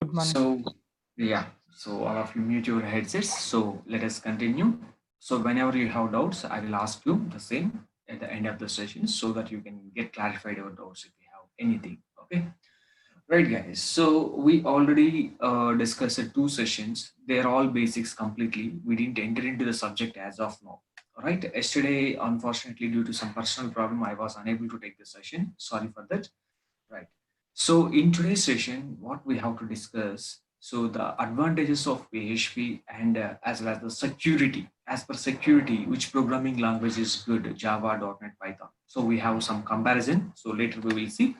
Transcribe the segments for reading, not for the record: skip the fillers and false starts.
Good morning. So, yeah, so all of you mute your headsets. So, let us continue. So, whenever you have doubts, I will ask you the same at the end of the session so that you can get clarified your doubts if you have anything. Okay, right, guys. So, we already discussed two sessions, they're all basics completely. We didn't enter into the subject as of now. Right, yesterday, unfortunately, due to some personal problem, I was unable to take the session. Sorry for that. Right. So in today's session, what we have to discuss, so the advantages of PHP and as well as the security. As per security, which programming language is good? Java, .NET, Python. So we have some comparison. So later we will see.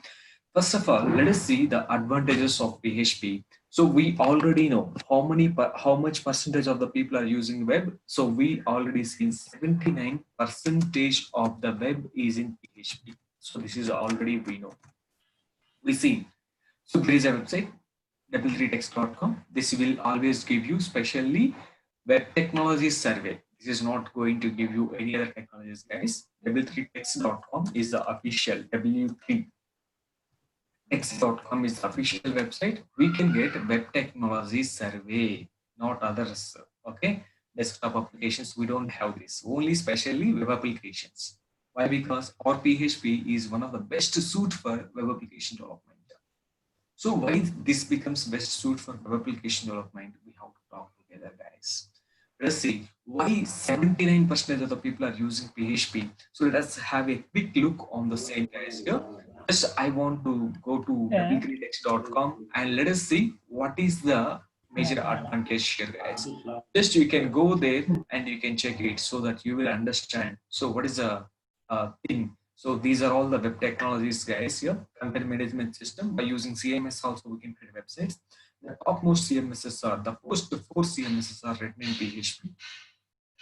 First of all, let us see the advantages of PHP. So we already know how much percentage of the people are using web. So we already seen 79 percentage of the web is in PHP. So this is already we know. We see. So there is a website, 3text.com. This will always give you specially web technology survey. This is not going to give you any other technologies, guys. 3text.com is the official w3text.com is the official website. We can get web technology survey, not others. Okay, desktop applications we don't have this. Only specially web applications. Why? Because our PHP is one of the best suit for web application development. So why this becomes best suit for web application development, we have to talk together, guys. Let's see why 79% of the people are using PHP. So let's have a quick look on the same, guys. Here, just I want to go to Uh, w3text.com and let us see what is the major advantage here, guys. Just you can go there and you can check it so that you will understand. So what is the thing? So these are all the web technologies, guys. Here, content management system. By using CMS, also we can create websites. The topmost CMSs are the first four CMSs are written in PHP.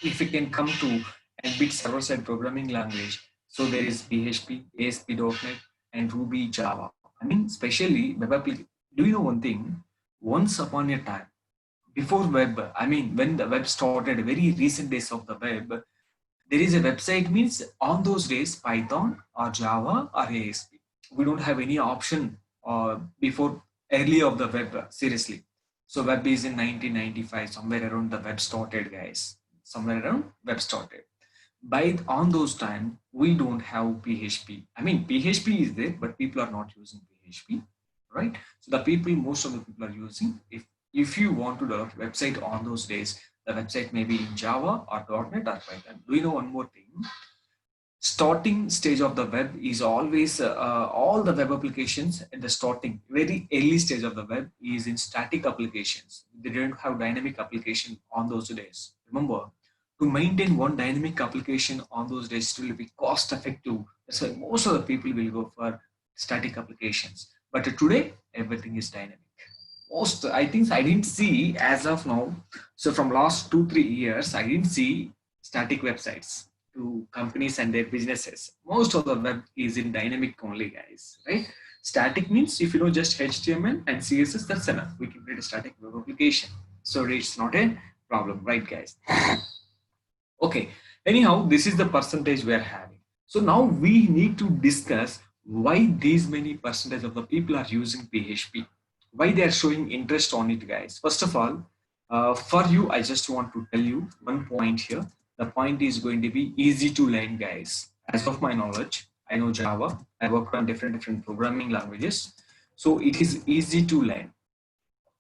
If we can come to a bit server-side programming language, so there is PHP, ASP.NET, and Ruby, Java. I mean, especially web application. Do you know one thing? Once upon a time, before web, I mean, when the web started, very recent days of the web, there is a website means on those days Python or Java or ASP. We don't have any option before early of the web, seriously. So web is in 1995, somewhere around the web started, guys. Somewhere around web started. By on those time, we don't have PHP. I mean, PHP is there, but people are not using PHP, right? So the people, most of the people are using. If you want to develop website on those days, the website may be in Java or .NET or Python. Do you know one more thing? Starting stage of the web is always all the web applications at the starting very early stage of the web is in static applications. They don't have dynamic application on those days. Remember, to maintain one dynamic application on those days it will be cost effective. That's why most of the people will go for static applications. But today everything is dynamic. Most, I think I didn't see as of now. So from last 2 3 years I didn't see static websites to companies and their businesses. Most of the web is in dynamic only, guys, right? Static means if you know just HTML and CSS, that's enough. We can create a static web application. So it's not a problem, right, guys? Okay. Anyhow, this is the percentage we are having. So now we need to discuss why these many percentage of the people are using PHP, why they are showing interest on it, guys. First of all, for you, I just want to tell you one point here. The point is going to be easy to learn, guys. As of my knowledge, I know Java. I worked on different programming languages, so it is easy to learn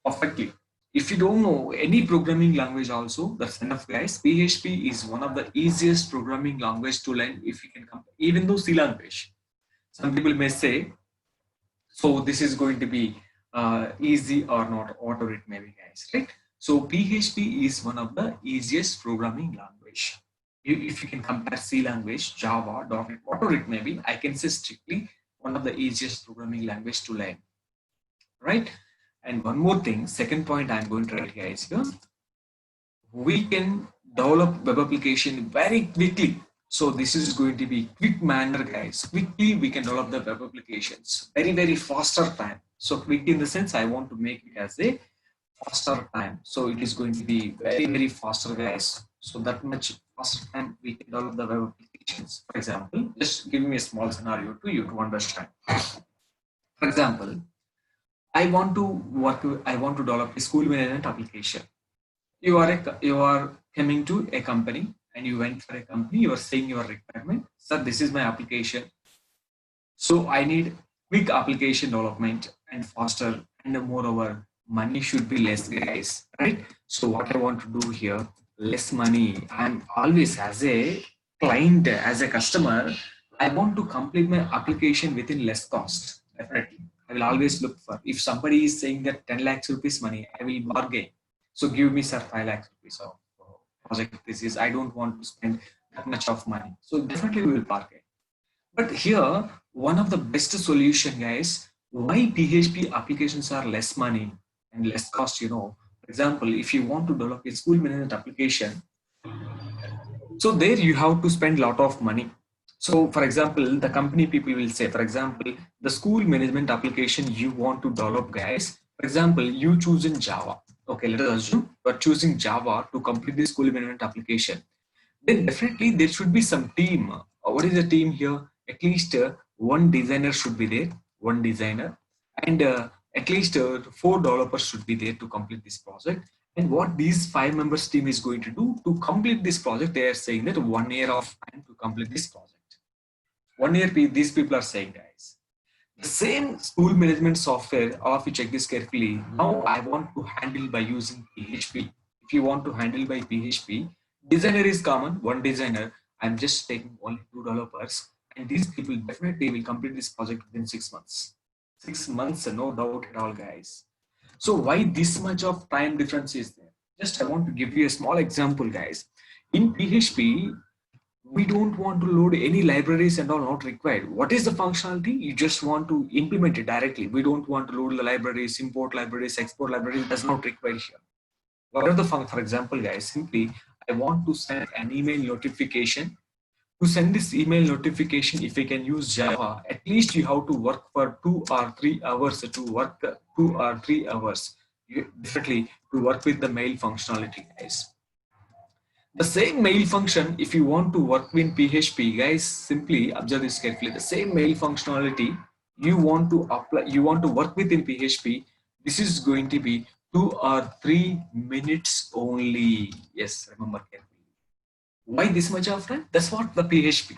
perfectly. If you don't know any programming language also, that's enough, guys. PHP is one of the easiest programming language to learn if you can compare, even though C language. Some people may say, so this is going to be easy or not, whatever it may be, guys, right? So PHP is one of the easiest programming language. If you can compare C language, Java, .NET, whatever it may be, I can say strictly one of the easiest programming language to learn, right? And one more thing, second point I'm going to write, guys, here, we can develop web application very quickly. So this is going to be quick manner, guys. Quickly we can develop the web applications very faster time. So quick in the sense I want to make it as a faster time. So it is going to be very faster, guys. So that much faster time we can develop the web applications. For example, just give me a small scenario to you to understand. For example, I want to work. I want to develop a school management application. You are coming to a company and you went for a company. You are saying your requirement, sir. This is my application. So I need quick application development and faster, and moreover, money should be less, guys. Right? So what I want to do here, less money. I'm always as a client, as a customer, I want to complete my application within less cost. Definitely. I will always look for, if somebody is saying that 10 lakhs rupees money, I will bargain. So give me, sir, 5 lakhs rupees of project. This is, I don't want to spend that much of money. So definitely we will bargain. But here, one of the best solution, guys, why PHP applications are less money and less cost, For example, if you want to develop a school management application, so there you have to spend a lot of money. So for example, the company people will say, for example, the school management application you want to develop, guys, for example, you choose in Java. Okay, let us assume you are choosing Java to complete the school management application. Then definitely there should be some team. What is the team here? At least one designer should be there, one designer, and at least four developers should be there to complete this project. And what these 5 members team is going to do to complete this project, they are saying that 1 year of time to complete this project. 1 year, these people are saying, guys. The same school management software, all of you check this carefully. Now I want to handle by using PHP. If you want to handle by PHP, designer is common, one designer. I'm just taking only 2 developers, and these people definitely will complete this project within 6 months. 6 months, no doubt at all, guys. So why this much of time difference is there? Just I want to give you a small example, guys. In PHP, we don't want to load any libraries and all, not required. What is the functionality? You just want to implement it directly. We don't want to load the libraries, import libraries, export libraries. That's not required here. What are the for example, guys, simply I want to send an email notification. To send this email notification, if we can use Java, at least you have to work for 2 or 3 hours to work 2 or 3 hours. You definitely to work with the mail functionality, guys. The same mail function, if you want to work in PHP, guys, simply observe this carefully. The same mail functionality you want to apply, you want to work with in PHP, this is going to be 2 or 3 minutes only. Yes, remember carefully. Why this much of time? That's what the PHP.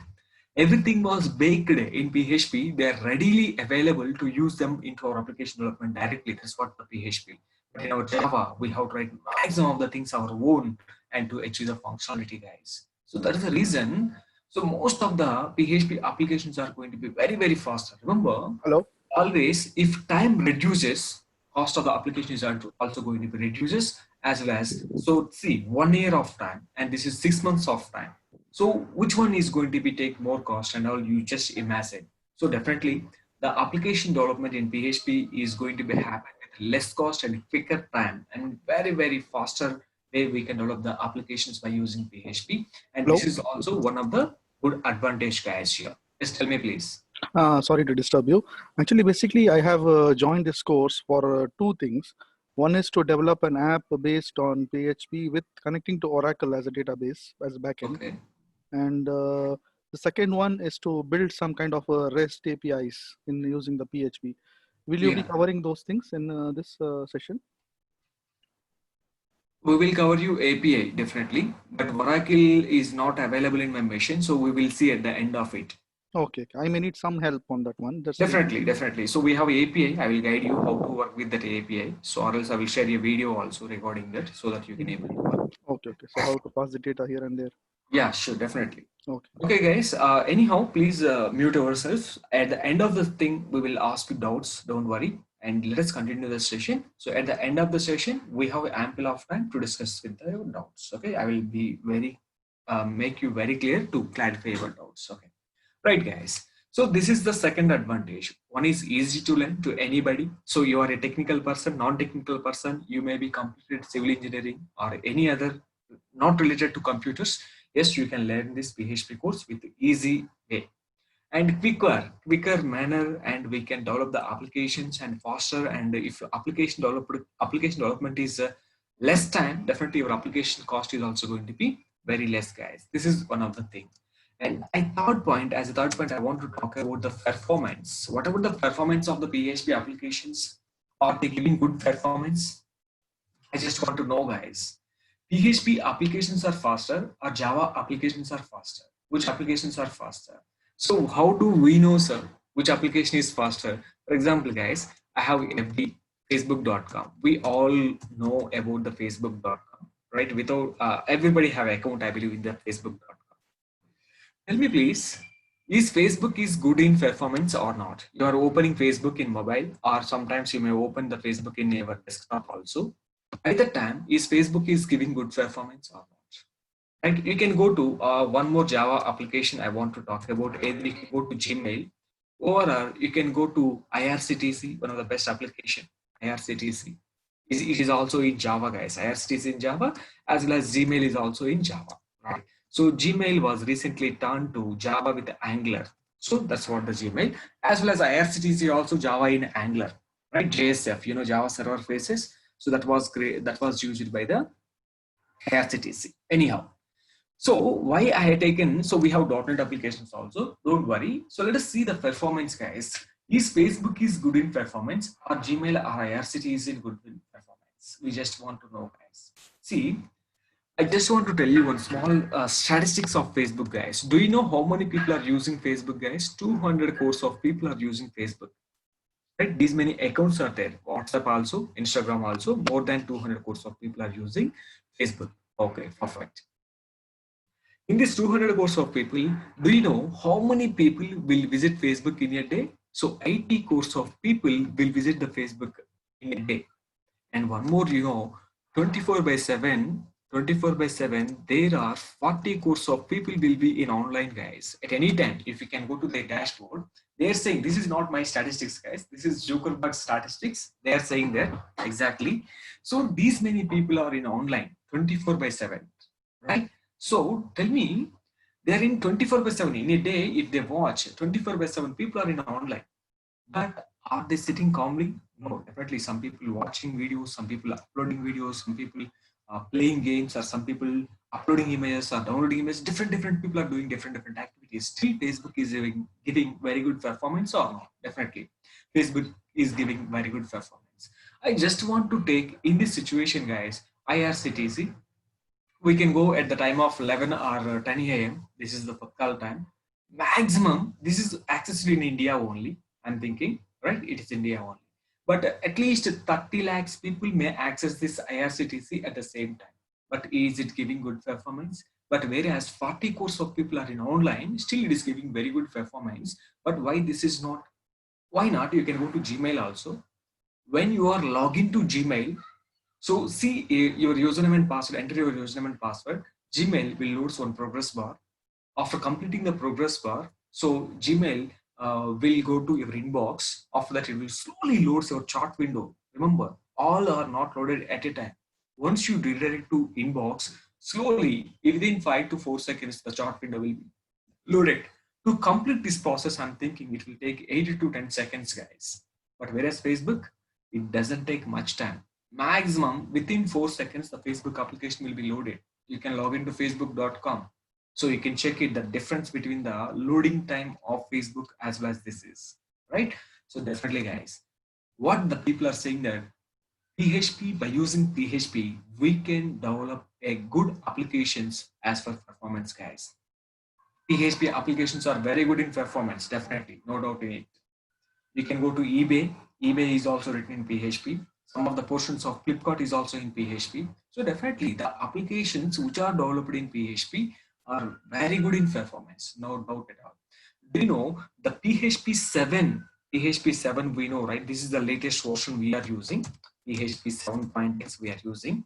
Everything was baked in PHP. They are readily available to use them into our application development directly. That's what the PHP. But in our Java, we have to write maximum of the things our own and to achieve the functionality, guys. So that is the reason. So most of the PHP applications are going to be very, very fast. Remember, Hello. always if time reduces, cost of the application is also going to be reduces as well as. So see, 1 year of time, and this is 6 months of time. So which one is going to be take more cost and all, you just imagine. So definitely the application development in PHP is going to be happen with less cost and quicker time and very, very faster way we can develop the applications by using PHP. And Hello. this is also one of the good advantage, guys, here. Just tell me, please. Sorry to disturb you. Actually, basically, I have joined this course for two things. One is to develop an app based on PHP with connecting to Oracle as a database, as a backend. Okay. And the second one is to build some kind of REST APIs in using the PHP. Will you be covering those things in this session? We will cover you API definitely, but Oracle is not available in my machine, so we will see at the end of it. Okay, I may need some help on that one. Definitely. So we have API. I will guide you how to work with that API. So or else I will share a video also regarding that so that you can able to work. Okay. So how to pass the data here and there? Yeah, sure, definitely. Okay. Okay, guys. Anyhow, please mute ourselves. At the end of the thing, we will ask you doubts. Don't worry, and let us continue the session. So at the end of the session, we have ample of time to discuss with your doubts. Okay, I will be very make you very clear to clarify your doubts. Okay, right, guys. So this is the second advantage. One is easy to learn to anybody. So you are a technical person, non-technical person. You may be completed civil engineering or any other not related to computers. Yes, you can learn this PHP course with easy way and quicker manner, and we can develop the applications and faster. And if application development is less time, definitely your application cost is also going to be very less, guys. This is one of the thing. And as a third point, I want to talk about the performance. What about the performance of the PHP applications? Are they giving good performance? I just want to know, guys. PHP applications are faster or Java applications are faster? Which applications are faster? So how do we know, sir, which application is faster? For example, guys, I have FB, Facebook.com. We all know about the Facebook.com, right? Without everybody have account, I believe, in the Facebook.com. Tell me, please, is Facebook is good in performance or not? You are opening Facebook in mobile, or sometimes you may open the Facebook in your desktop also. At the time, is Facebook is giving good performance or not? And you can go to one more Java application I want to talk about. Either you can go to Gmail, or you can go to IRCTC, one of the best application. IRCTC it is also in Java, guys. IRCTC in Java, as well as Gmail is also in Java, right? So Gmail was recently turned to Java with Angular. So that's what the Gmail, as well as IRCTC also Java in Angular, right? JSF, Java Server Faces. So that was great. That was used by the IRCTC. Anyhow, so why I had taken, so we have .NET applications also, don't worry. So let us see the performance, guys. Is Facebook is good in performance or Gmail or IRCTC is in good in performance? We just want to know, guys. See, I just want to tell you one small statistics of Facebook, guys. Do you know how many people are using Facebook, guys? 200 crores of people are using Facebook. Right? These many accounts are there. WhatsApp also, Instagram also, more than 200 crores of people are using Facebook. Okay, perfect. In this 200 crores of people, do you know how many people will visit Facebook in a day? So 80 crores of people will visit the Facebook in a day. And one more, 24 by 7, there are 40 crores of people will be in online, guys. At any time, if you can go to their dashboard, they're saying, this is not my statistics, guys. This is Zuckerberg's statistics. They're saying that exactly. So these many people are in online 24 by 7, right? So tell me, they're in 24 by 7 in a day. If they watch 24 by 7, people are in online. But are they sitting calmly? No, definitely. Some people watching videos, some people uploading videos, some people playing games, or some people uploading images or downloading images. Different people are doing different activities. Still, Facebook is giving very good performance or not? Definitely, Facebook is giving very good performance. I just want to take in this situation, guys, IRCTC. We can go at the time of 11 or 10 a.m. This is the Patkal time. Maximum, this is accessed in India only. I'm thinking, right? It is India only. But at least 30 lakhs people may access this IRCTC at the same time. But is it giving good performance? But whereas 40 crores of people are in online, still it is giving very good performance. But why this is not? Why not? You can go to Gmail also. When you are logged to Gmail, so see your username and password, enter your username and password. Gmail will load one progress bar. After completing the progress bar, so Gmail will go to your inbox. After that, it will slowly load your chat window. Remember, all are not loaded at a time. Once you redirect to inbox, slowly, within 5 to 4 seconds, the chat window will be loaded. To complete this process, I'm thinking it will take 8 to 10 seconds, guys. But whereas Facebook, it doesn't take much time. Maximum within 4 seconds, the Facebook application will be loaded. You can log into facebook.com. So you can check it, the difference between the loading time of Facebook as well as this is, right? So definitely, guys, what the people are saying that PHP, by using PHP, we can develop a good applications as for performance, guys. PHP applications are very good in performance, definitely, no doubt in it. You can go to eBay. eBay is also written in PHP. Some of the portions of Flipkart is also in PHP. So definitely the applications which are developed in PHP are very good in performance, no doubt at all. Do you know the PHP 7? PHP 7 we know, right? This is the latest version we are using. PHP 7.x we are using.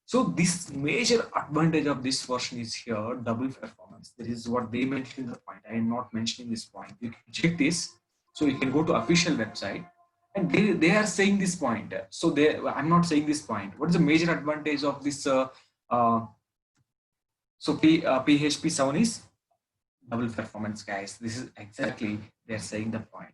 So this major advantage of this version is here, double performance. This is what they mentioned in the point. I am not mentioning this point. You can check this. So you can go to official website and they are saying this point. So I'm not saying this point. What is the major advantage of this? PHP 7 is double performance, guys. This is exactly they're saying the point.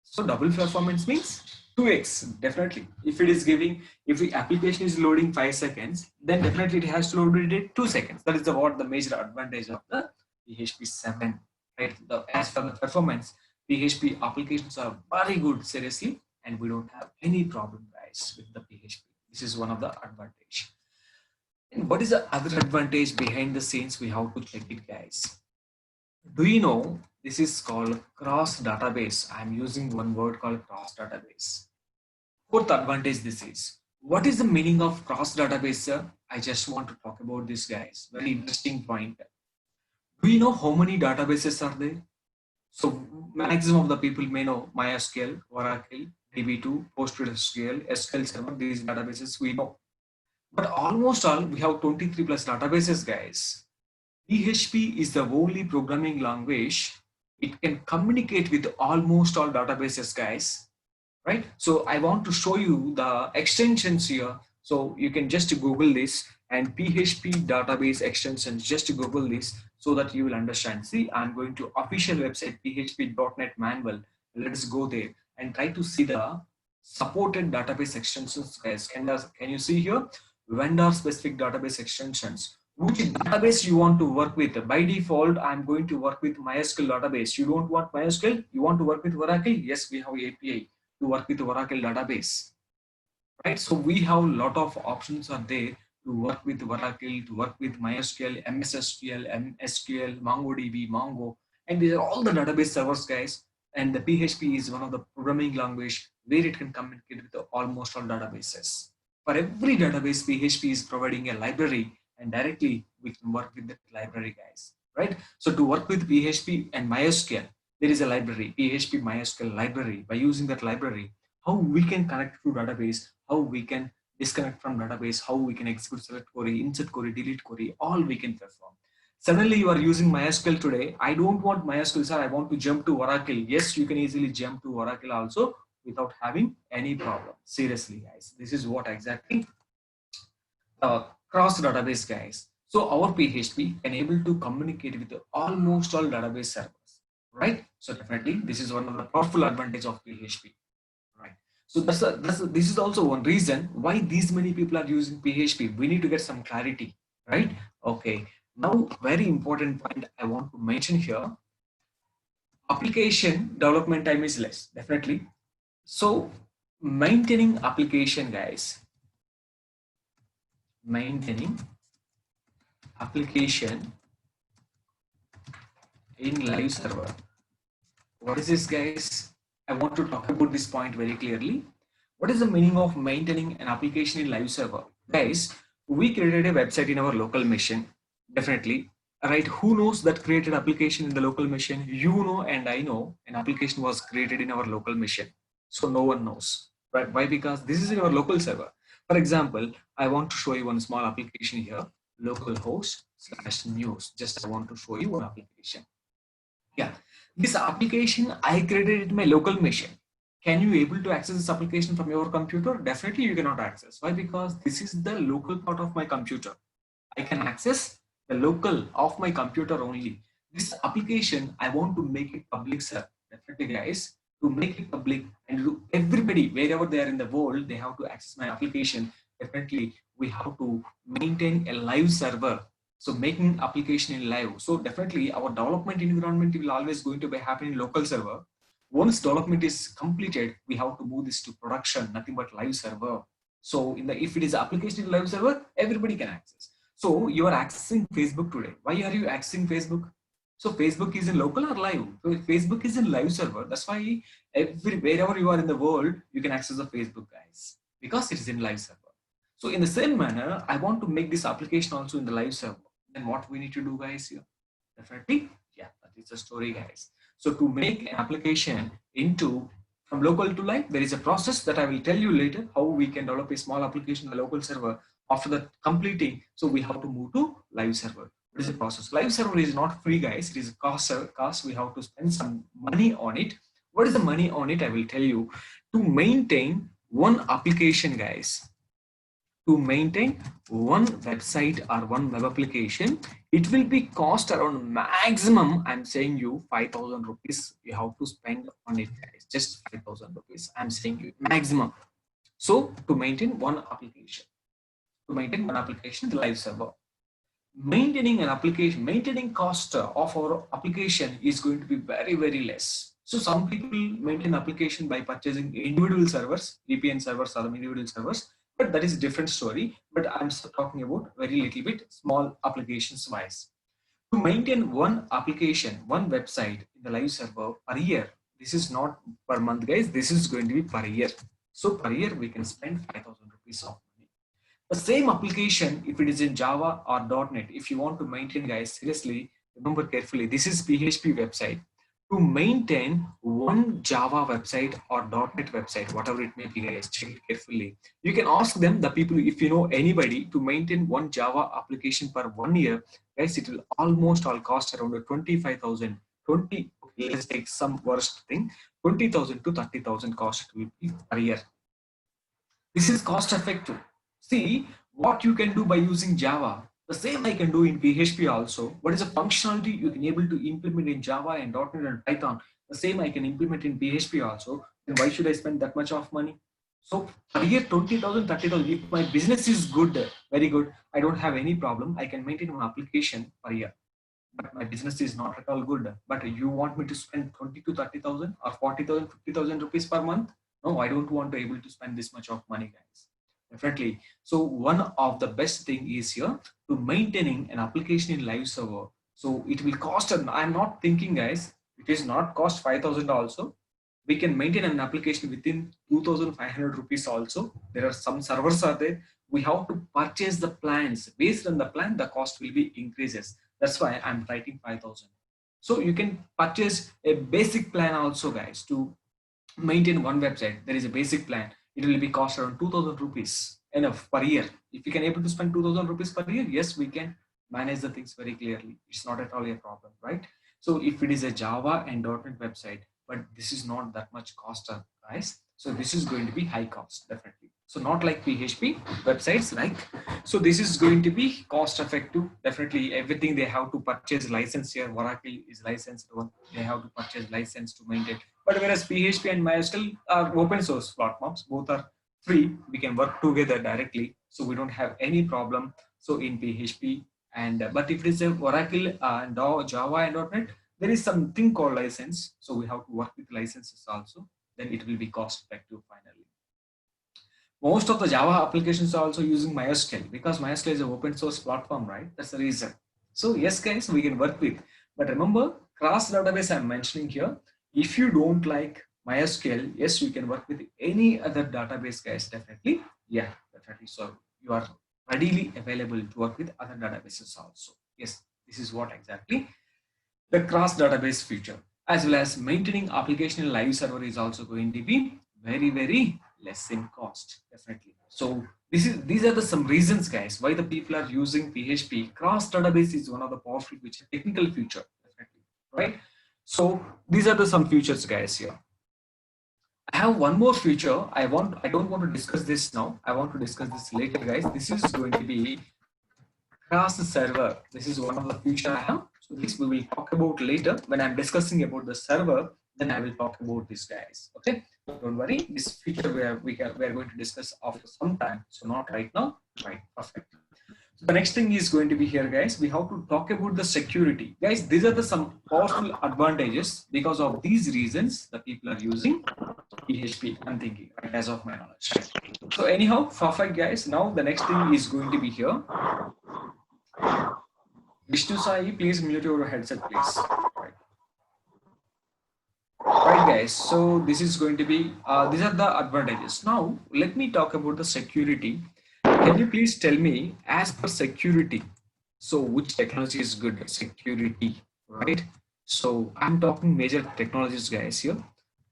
So double performance means 2x, definitely. If it is giving, if the application is loading 5 seconds, then definitely it has to load it in 2 seconds. That is what the major advantage of the PHP 7, right? As for the performance, PHP applications are very good, seriously, and we don't have any problem, guys, with the PHP. This is one of the advantage. And what is the other advantage behind the scenes? We have to check it, guys. Do you know this is called cross database? I'm using one word called cross database. Fourth advantage this is. What is the meaning of cross database, sir? I just want to talk about this, guys. Very interesting point. Do you know how many databases are there? So maximum of the people may know MySQL, Oracle, DB2, PostgreSQL, SQL Server, these databases we know. But almost all, we have 23 plus databases, guys. PHP is the only programming language. It can communicate with almost all databases, guys. Right? So I want to show you the extensions here. So you can just Google this and PHP database extensions, just Google this so that you will understand. See, I'm going to official website php.net manual. Let's go there and try to see the supported database extensions, guys. Can you see here? Vendor specific database extensions. Which database you want to work with? By default, I'm going to work with MySQL database. You don't want MySQL? You want to work with Oracle? Yes, we have API to work with Oracle database, right? So we have a lot of options are there to work with Oracle, to work with MySQL, MSSQL, MSQL, MongoDB, Mongo, and these are all the database servers, guys. And the PHP is one of the programming language where it can communicate with almost all databases. For every database, PHP is providing a library, and directly we can work with that library, guys, right? So to work with PHP and MySQL, there is a library, PHP MySQL library. By using that library, how we can connect to database, how we can disconnect from database, how we can execute select query, insert query, delete query, all we can perform. Suddenly you are using MySQL today. I don't want MySQL, sir. I want to jump to Oracle. Yes, you can easily jump to Oracle also without having any problem. Seriously, guys. This is what exactly cross database, guys. So our PHP can able to communicate with almost all database servers. Right, so definitely this is one of the powerful advantage of PHP, right? So this is also one reason why these many people are using PHP. We need to get some clarity, right? Okay, now very important point I want to mention here. Application development time is less, definitely. So maintaining application, guys, maintaining application in live server. What is this, guys? I want to talk about this point very clearly. What is the meaning of maintaining an application in live server? Guys, we created a website in our local machine, definitely, right? Who knows that created application in the local machine? You know, and I know an application was created in our local machine. So no one knows, right? Why? Because this is in our local server. For example, I want to show you one small application here, localhost/news. Just I want to show you one application. Yeah, this application I created in my local machine. Can you able to access this application from your computer? Definitely you cannot access. Why? Because this is the local part of my computer. I can access the local of my computer only. This application, I want to make it public, sir. Definitely, guys, to make it public and everybody, wherever they are in the world, they have to access my application. Definitely, we have to maintain a live server. So making application in live. So definitely our development environment will always going to be happening in local server. Once development is completed, we have to move this to production, nothing but live server. So if it is application in live server, everybody can access. So you are accessing Facebook today. Why are you accessing Facebook? So Facebook is in local or live? So Facebook is in live server. That's why wherever you are in the world, you can access the Facebook, guys, because it is in live server. So in the same manner, I want to make this application also in the live server. Then what we need to do, guys, here? Definitely, yeah, that is the story, guys. So to make an application from local to live, there is a process that I will tell you later how we can develop a small application on the local server. After that completing, so we have to move to live server. What is the process? Live server is not free, guys. It is a cost. We have to spend some money on it. What is the money on it? I will tell you. To maintain one application, guys, to maintain one website or one web application, it will be cost around maximum, I'm saying you 5,000 rupees you have to spend on it, guys. Just 5,000 rupees, I'm saying you maximum. So to maintain one application, the live server, maintaining an application, maintaining cost of our application is going to be very, very less. So some people maintain application by purchasing individual servers, VPN servers or individual servers, but that is a different story. But I'm talking about very little bit small applications wise. To maintain one application, one website in the live server per year, this is not per month, guys. This is going to be per year. So per year we can spend 5,000 rupees of money. The same application, if it is in Java or .NET, if you want to maintain, guys, seriously, remember carefully, this is PHP website. To maintain one Java website or .NET website, whatever it may be, guys, check it carefully. You can ask them, the people, if you know anybody, to maintain one Java application per 1 year, guys, it will almost all cost around 25,000. 20, let's take some worst thing, 20,000 to 30,000 cost will be per year. This is cost effective. See what you can do by using Java. The same I can do in PHP also. What is a functionality you can able to implement in Java and .NET and Python? The same I can implement in PHP also. Then why should I spend that much of money? So per year 20,000, 30,000. If my business is good, very good, I don't have any problem. I can maintain one application per year. But my business is not at all good. But you want me to spend 20 to 30,000 or 40,000, 50,000 rupees per month? No, I don't want to able to spend this much of money, guys. Definitely. So one of the best thing is here to maintaining an application in live server. So it will cost, I'm not thinking, guys, it is not cost 5,000 also. We can maintain an application within 2,500 rupees also. There are some servers are there. We have to purchase the plans. Based on the plan, the cost will be increases. That's why I'm writing 5,000. So you can purchase a basic plan also, guys, to maintain one website. There is a basic plan. It will be cost around 2,000 rupees enough per year. If we can able to spend 2,000 rupees per year, yes, we can manage the things very clearly. It's not at all a problem, right? So if it is a Java and .NET website, but this is not that much cost, guys. So this is going to be high cost, definitely. So not like PHP websites, like, so this is going to be cost effective. Definitely everything they have to purchase license here. Oracle is licensed one. They have to purchase license to maintain. But whereas PHP and MySQL are open source platforms, both are free. We can work together directly. So we don't have any problem. So in PHP and, but if it is a Oracle and Java and .NET, there is something called license. So we have to work with licenses also. Then it will be cost effective finally. Most of the Java applications are also using MySQL because MySQL is an open source platform, right? That's the reason. So yes, guys, we can work with. But remember, cross database I'm mentioning here. If you don't like MySQL, yes, you can work with any other database, guys, definitely. Yeah, definitely. So you are readily available to work with other databases also. Yes, this is what exactly the cross database feature, as well as maintaining application in live server is also going to be very, very less in cost, definitely. So these are the some reasons, guys, why the people are using PHP. Cross database is one of the powerful feature, technical feature, definitely, right? So these are the some features, guys, here. I have one more feature. I don't want to discuss this now. I want to discuss this later, guys. This is going to be cross server. This is one of the feature I have. So this we will talk about later when I'm discussing about the server. Then I will talk about this, guys. Okay, don't worry. This feature we are going to discuss after some time. So not right now. Right, perfect. So the next thing is going to be here, guys. We have to talk about the security, guys. These are the some powerful advantages. Because of these reasons, the people are using PHP. I'm thinking, right, as of my knowledge. So anyhow, perfect, guys. Now the next thing is going to be here. Vishnu Sai, please mute your headset, please. Right, guys. So this is going to be, these are the advantages. Now, let me talk about the security. Can you please tell me, as per security, so which technology is good? Security, right? So I'm talking major technologies, guys, here.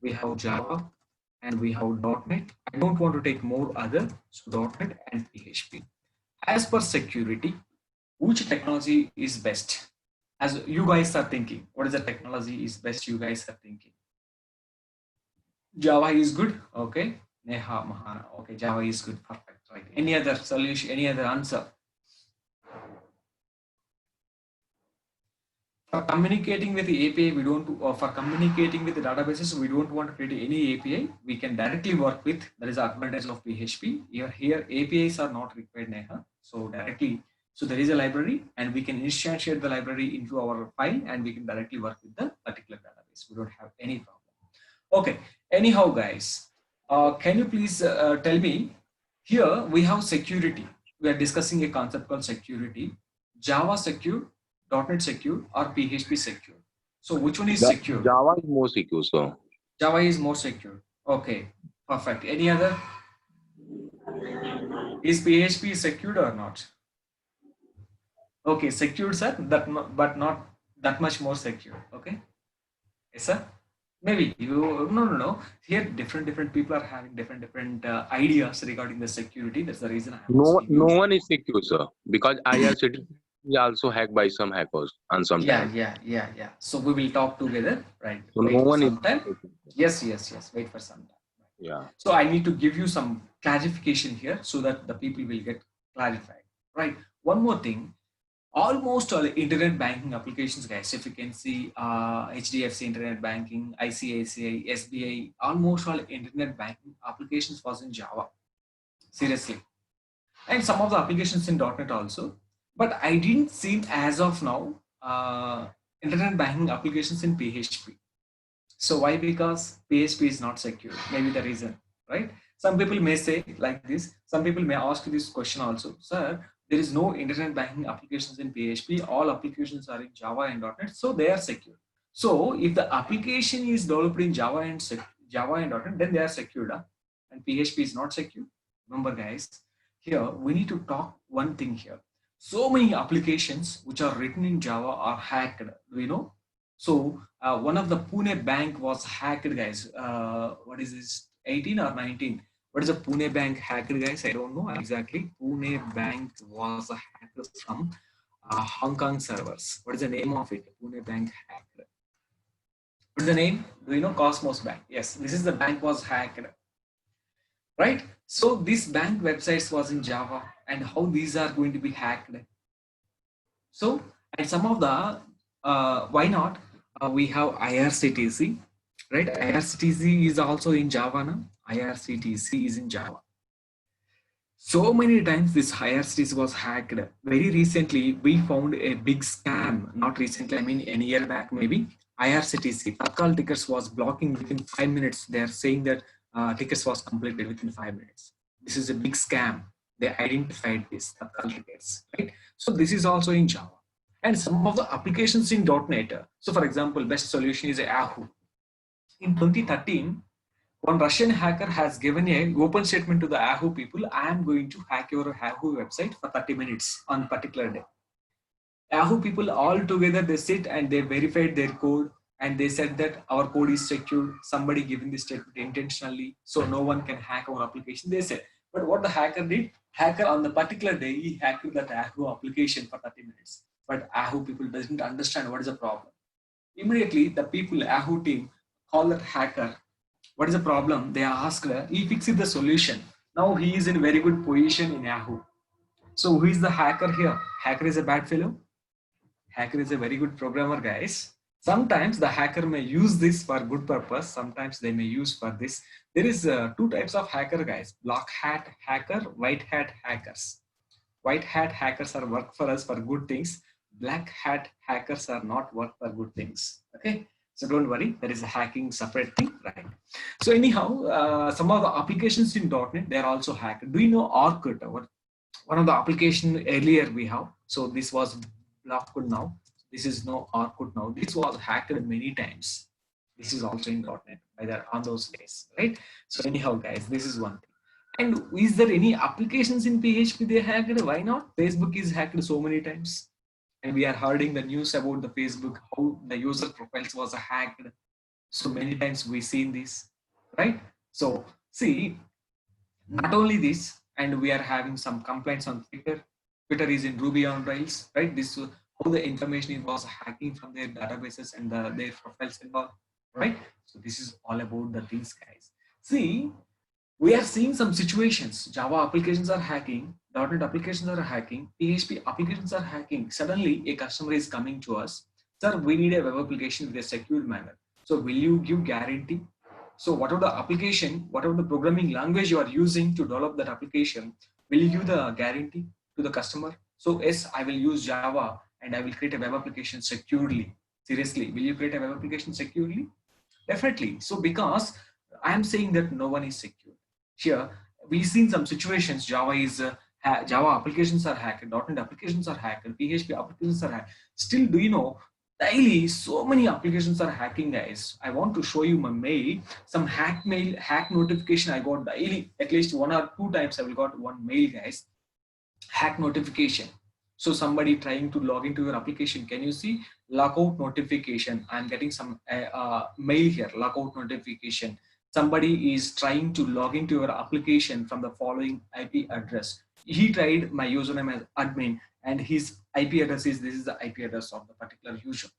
We have Java and we have .NET. I don't want to take more other, so .NET and PHP. As per security, which technology is best? As you guys are thinking, what is the technology is best you guys are thinking? Java is good, okay. Neha Mahana, okay, Java is good, perfect, right. Any other solution, any other answer? For communicating with the API, we don't, or for communicating with the databases, we don't want to create any API. We can directly work with, that is the advantage of PHP. Here APIs are not required, Neha. So directly, so there is a library and we can instantiate the library into our file and we can directly work with the particular database. We don't have any problem. Okay. Anyhow, guys, can you please tell me? Here we have security. We are discussing a concept called security. Java secure, .NET secure, or PHP secure. So which one is secure? Java is more secure, sir. Java is more secure. Okay, perfect. Any other? Is PHP secured or not? Okay, secured, sir, but not that much more secure. Okay, yes, sir. Maybe you no. Here, different people are having different ideas regarding the security. That's the reason I am asking No you. one is secure, sir, because IRCTC is also hacked by some hackers and sometimes. Yeah. So we will talk together, right? So no Wait for one is some time. secure. Yes. Wait for some time. Yeah. So I need to give you some clarification here so that the people will get clarified, right? One more thing, almost all internet banking applications, guys, if you can see HDFC internet banking, ICICI, SBI, almost all internet banking applications was in Java, seriously. And some of the applications in .NET also. But I didn't see as of now internet banking applications in PHP. So why? Because PHP is not secure. Maybe the reason, right? Some people may say like this. Some people may ask this question also, sir. There is no internet banking applications in PHP. All applications are in Java and .NET, so they are secure. So if the application is developed in Java and .NET, then they are secured, and PHP is not secure. Remember, guys, here we need to talk one thing here. So many applications which are written in Java are hacked. Do you know? So one of the Pune bank was hacked, guys. What is this? 18 or 19? What is a Pune bank hacked, guys? I don't know exactly. Pune bank was hacked from Hong Kong servers. What is the name of it? Pune bank hacked. What is the name? Do you know? Cosmos Bank. Yes, this is the bank was hacked, right? So this bank websites was in Java, and how these are going to be hacked? So, and some of the why not? We have IRCTC, right? IRCTC is also in Java now. IRCTC is in Java. So many times this IRCTC was hacked. Very recently, we found a big scam. Not recently, I mean a year back maybe. IRCTC, Tatkal tickets was blocking within 5 minutes. They are saying that tickets was completed within 5 minutes. This is a big scam. They identified this Tatkal tickets, right? So this is also in Java. And some of the applications in .NET. So for example, best solution is Yahoo. In 2013, one Russian hacker has given a open statement to the Yahoo people. I am going to hack your Yahoo website for 30 minutes on a particular day. Yahoo people all together, they sit and they verified their code and they said that our code is secure. Somebody given this statement intentionally, so no one can hack our application, they said. But what the hacker did, hacker on the particular day, he hacked that Yahoo application for 30 minutes. But Yahoo people doesn't understand what is the problem. Immediately, the people, Yahoo team, call that hacker. What is the problem? They asked, he fixed the solution. Now he is in very good position in Yahoo. So who is the hacker here? Hacker is a bad fellow? Hacker is a very good programmer, guys. Sometimes the hacker may use this for good purpose. Sometimes they may use for this. There is two types of hacker, guys. Black hat hacker, white hat hackers. White hat hackers are work for us for good things. Black hat hackers are not work for good things. Okay. So don't worry, there is a hacking separate thing, right? So anyhow, some of the applications in .NET, they are also hacked. Do you know Orkut? One of the application earlier we have. So this was blocked now. This is no Orkut now. This was hacked many times. This is also in .NET either on those days, right? So anyhow, guys, this is one thing. And is there any applications in PHP they hacked? Why not? Facebook is hacked so many times. And we are hearing the news about the Facebook, how the user profiles was hacked. So many times we've seen this, right? So see, not only this, and we are having some complaints on Twitter. Twitter is in Ruby on Rails, right? This how the information was hacking from their databases and their profiles and all, right? So this is all about the things, guys. See, we are seeing some situations. Java applications are hacking, .NET applications are hacking, PHP applications are hacking. Suddenly, a customer is coming to us. Sir, we need a web application with a secured manner. So will you give guarantee? So whatever the application, whatever the programming language you are using to develop that application, will you give the guarantee to the customer? So yes, I will use Java and I will create a web application securely. Seriously, will you create a web application securely? Definitely. So because I'm saying that no one is secure. Here, we've seen some situations. Java applications are hacked, .NET applications are hacked, PHP applications are hacked. Still, do you know, daily so many applications are hacking, guys. I want to show you my mail. Some hack notification I got daily. At least 1 or 2 times I will got one mail, guys. Hack notification. So somebody trying to log into your application. Can you see lockout notification? I'm getting some mail here, lockout notification. Somebody is trying to log into your application from the following IP address. He tried my username as admin, and his IP address is, this is the IP address of the particular user.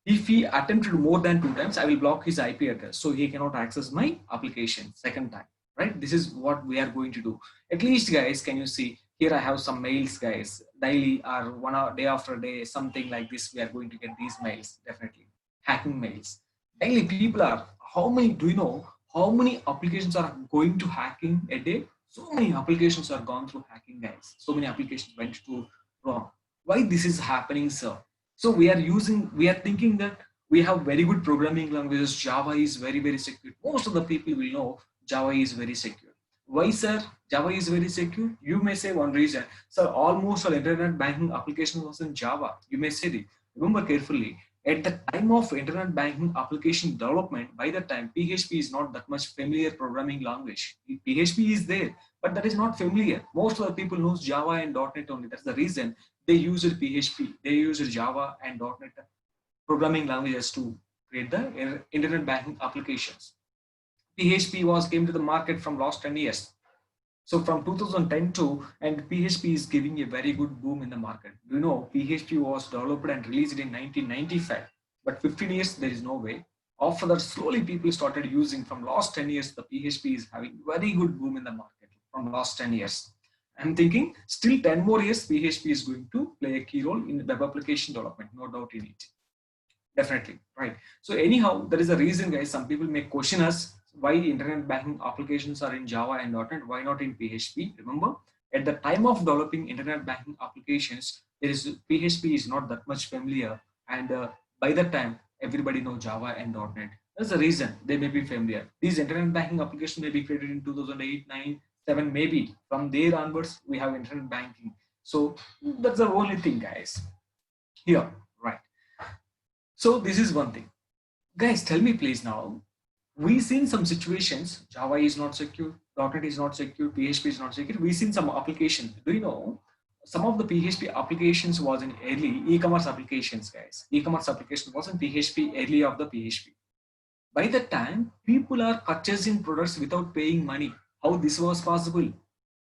If he attempted more than 2 times, I will block his IP address, so he cannot access my application second time, right? This is what we are going to do. At least, guys, can you see here? I have some mails, guys, daily or 1 hour, day after day, something like this. We are going to get these mails, definitely hacking mails. Daily, people are, how many, do you know how many applications are going to hacking a day? So many applications are gone through hacking, guys. So many applications went to wrong. Why this is happening, sir? So we are thinking that we have very good programming languages. Java is very, very secure. Most of the people will know Java is very secure. Why, sir? Java is very secure. You may say one reason. Sir, almost all internet banking application was in Java. You may say this. Remember carefully, at the time of internet banking application development, by the time PHP is not that much familiar programming language. PHP is there, but that is not familiar. Most of the people knows Java and .NET only. That's the reason they used PHP, they used Java and .NET programming languages to create the internet banking applications. PHP came to the market from last 10 years. So from 2010 to, and PHP is giving a very good boom in the market. You know, PHP was developed and released in 1995, but 15 years, there is no way. After that, slowly people started using. From last 10 years, the PHP is having very good boom in the market from last 10 years. I'm thinking still 10 more years, PHP is going to play a key role in web application development, no doubt in it. Definitely, right? So anyhow, there is a reason, guys. Some people may question us why internet banking applications are in Java and .NET, why not in PHP? Remember, at the time of developing internet banking applications, PHP is not that much familiar, and by that time, everybody knows Java and .NET. That's the reason they may be familiar. These internet banking applications may be created in 2008, 9, 7, maybe. From there onwards, we have internet banking. So that's the only thing, guys. Here, right? So this is one thing. Guys, tell me please now, we've seen some situations, Java is not secure, .NET is not secure, PHP is not secure. We've seen some applications. Do you know, some of the PHP applications was in early e-commerce applications, guys. E-commerce application was in PHP, early of the PHP. By that time, people are purchasing products without paying money. How this was possible?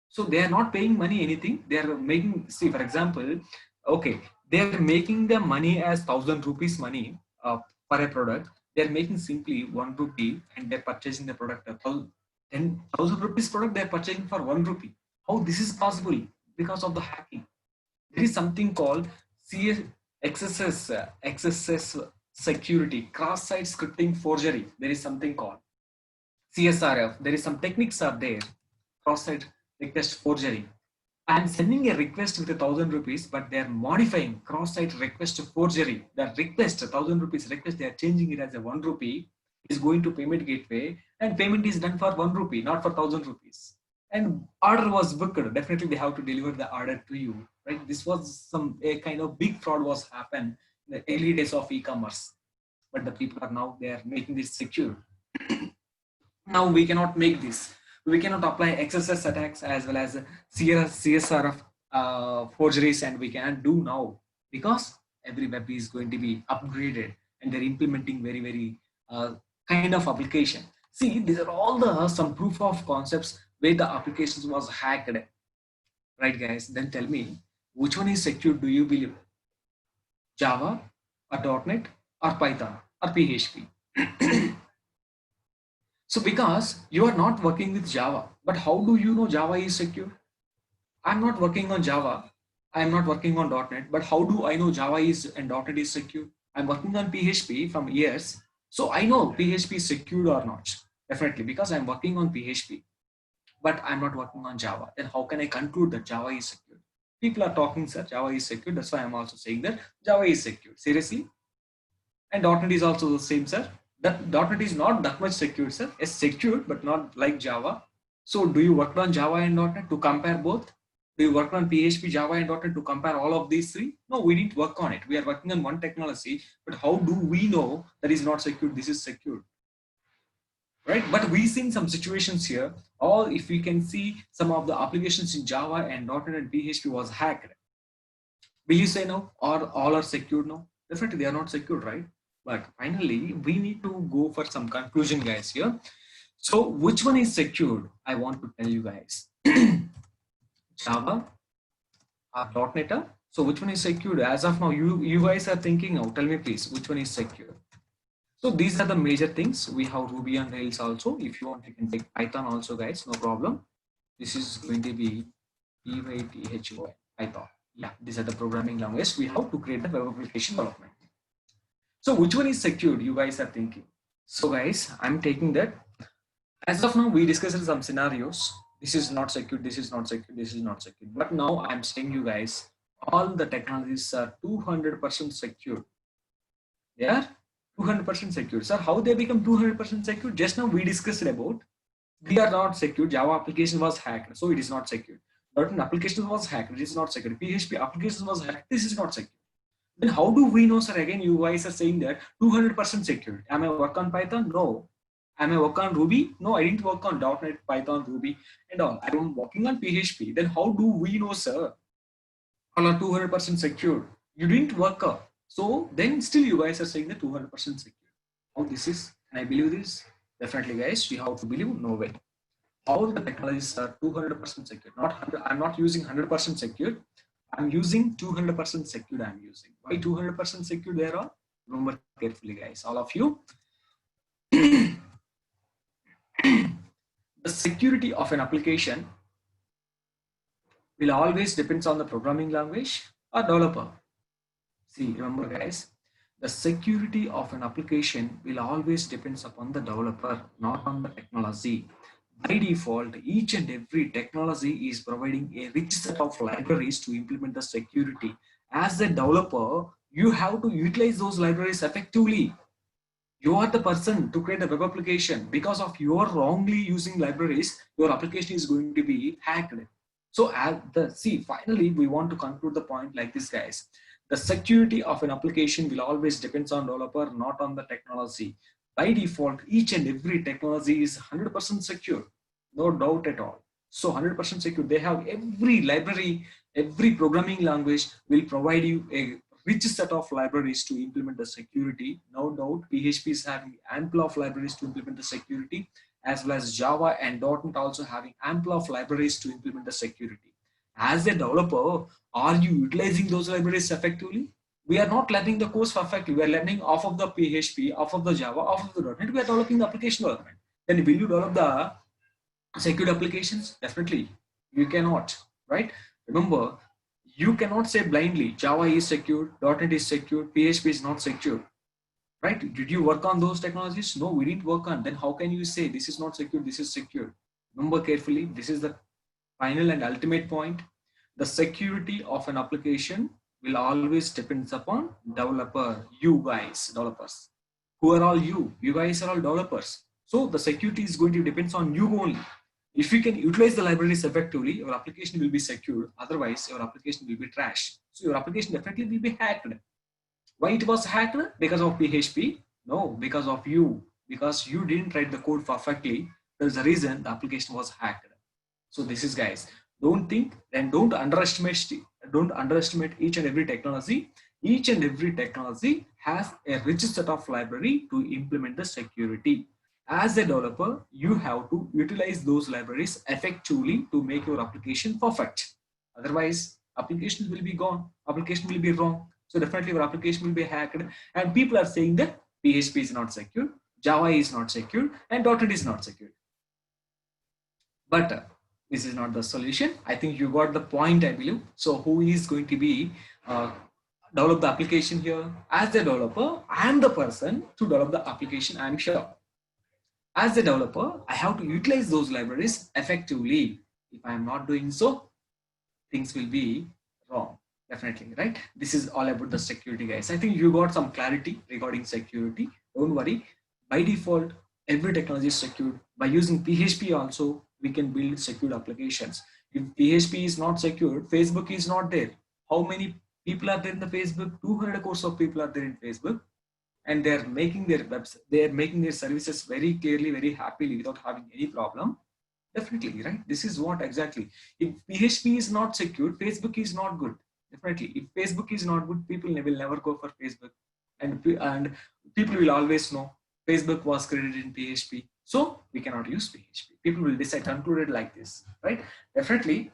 So they are not paying money anything. They are making, see, for example, okay, they are making the money as 1,000 rupees money for a product. They are making simply 1 rupee, and they're purchasing the product. 10,000 rupees product they're purchasing for 1 rupee. How this is possible? Because of the hacking. There is something called XSS security, cross-site scripting forgery. There is something called CSRF. There is some techniques are there. Cross-site request forgery. I'm sending a request with 1,000 rupees, but they are modifying cross-site request forgery. The request, 1,000 rupees request, they are changing it as a 1 rupee, is going to payment gateway, and payment is done for 1 rupee, not for 1,000 rupees. And order was booked. Definitely they have to deliver the order to you, right? This was a kind of big fraud was happened in the early days of e-commerce, but the people are now, they are making this secure. Now we cannot make this. We cannot apply XSS attacks as well as CSRF forgeries, and we cannot do now because every web is going to be upgraded and they're implementing very, very kind of application. See, these are all the some proof of concepts where the applications was hacked, right, guys? Then tell me, which one is secure? Do you believe Java or .NET or Python or PHP? So because you are not working with Java, but how do you know Java is secure? I'm not working on Java. I'm not working on .NET, but how do I know Java is and .NET is secure? I'm working on PHP from years. So I know PHP is secured or not. Definitely, because I'm working on PHP, but I'm not working on Java. Then how can I conclude that Java is secure? People are talking, sir, Java is secure. That's why I'm also saying that Java is secure. Seriously? And .NET is also the same, sir. That .NET is not that much secure, sir. It's secure, but not like Java. So do you work on Java and .NET to compare both? Do you work on PHP, Java, and .NET to compare all of these three? No, we didn't work on it. We are working on one technology, but how do we know that is not secure? This is secure, right? But we seen some situations here, or if we can see some of the applications in Java and .NET and PHP was hacked. Will you say no, or all are secured? No, definitely they are not secured, right? But finally, we need to go for some conclusion, guys, here. So which one is secured? I want to tell you guys. Java or .NET. So which one is secured? As of now, you guys are thinking now. Tell me please, which one is secure? So these are the major things. We have Ruby on Rails also. If you want, you can take Python also, guys. No problem. This is going to be Python. Python. Yeah, these are the programming language we have to create the web application development. So which one is secured? You guys are thinking. So guys, I'm taking that. As of now, we discussed some scenarios. This is not secure. This is not secure. This is not secure. But now I'm saying you guys, all the technologies are 200% secure. They are 200% secure. Sir, how they become 200% secure? Just now we discussed about they are not secure. Java application was hacked, so it is not secure. .NET application was hacked, it is not secure. PHP application was hacked, this is not secure. Then how do we know, sir? Again, you guys are saying that 200% secure. Am I work on Python? No. Am I work on Ruby? No, I didn't work on .NET, Python, Ruby, and all. I'm working on PHP. Then how do we know, sir? All are 200% secure. You didn't work up. So then still you guys are saying that 200% secure. How this is? Can I believe this? Definitely, guys. You have to believe. No way. All the technologies are 200% secure. I'm not using 100% secure. I'm using 200% secure. I'm using. Why 200% secure there are? Remember carefully, guys. All of you. The security of an application will always depends on the programming language or developer. See, remember, guys. The security of an application will always depends upon the developer, not on the technology. By default, each and every technology is providing a rich set of libraries to implement the security. As a developer, you have to utilize those libraries effectively. You are the person to create a web application. Because of your wrongly using libraries, your application is going to be hacked. So finally, we want to conclude the point like this, guys. The security of an application will always depends on developer, not on the technology. By default, each and every technology is 100% secure, no doubt at all. So 100% secure. They have every library, every programming language will provide you a rich set of libraries to implement the security. No doubt, PHP is having ample of libraries to implement the security, as well as Java and .NET also having ample of libraries to implement the security. As a developer, are you utilizing those libraries effectively? We are not learning the course perfectly. We are learning off of the PHP, off of the Java, off of the .NET. We are developing the application development. Then will you develop the secure applications? Definitely, you cannot, right? Remember, you cannot say blindly Java is secure, .NET is secure, PHP is not secure, right? Did you work on those technologies? No, we didn't work on. Then how can you say this is not secure, this is secure? Remember carefully, this is the final and ultimate point. The security of an application will always depends upon developer, you guys, developers. Who are all you? You guys are all developers. So the security is going to depends on you only. If you can utilize the libraries effectively, your application will be secure. Otherwise, your application will be trash. So your application definitely will be hacked. Why it was hacked? Because of PHP? No, because of you. Because you didn't write the code perfectly. There's a reason the application was hacked. So this is, guys, don't think and don't underestimate each and every technology. Each and every technology has a rich set of library to implement the security. As a developer, you have to utilize those libraries effectively to make your application perfect. Otherwise, application will be gone, application will be wrong. So definitely your application will be hacked. And people are saying that PHP is not secure, Java is not secure, and .NET is not secure. But this is not the solution. I think you got the point, I believe. So who is going to be develop the application here? As a developer, I am the person to develop the application, I'm sure. As a developer, I have to utilize those libraries effectively. If I am not doing so, things will be wrong. Definitely, right? This is all about the security, guys. I think you got some clarity regarding security. Don't worry. By default, every technology is secured. By using PHP also, we can build secured applications. If PHP is not secured, Facebook is not there. How many people are there in the Facebook? 200 crores of people are there in Facebook, and they're making their webs, they're making their services very clearly, very happily without having any problem. Definitely, right? This is what exactly. If PHP is not secured, Facebook is not good. Definitely, if Facebook is not good, people will never go for Facebook, and people will always know Facebook was created in PHP, so we cannot use PHP. People will decide, concluded like this, right? Definitely,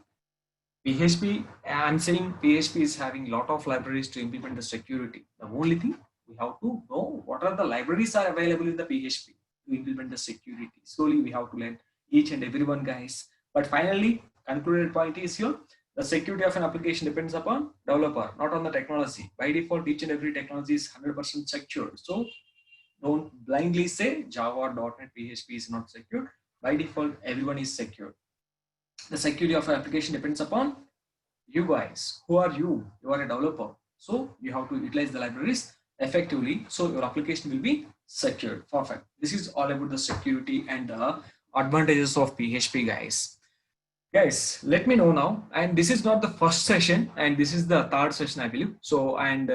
PHP. I'm saying PHP is having a lot of libraries to implement the security. The only thing we have to know what are the libraries are available in the PHP to implement the security. Slowly, we have to learn each and every one, guys. But finally, concluded point is here: the security of an application depends upon developer, not on the technology. By default, each and every technology is 100% secure. So don't blindly say Java, .NET, PHP is not secure. By default, everyone is secure. The security of an application depends upon you guys. Who are you? You are a developer. So you have to utilize the libraries effectively. So your application will be secured. Perfect. This is all about the security and the advantages of PHP, guys. Guys, let me know now. And this is not the first session, and this is the third session, I believe. So, and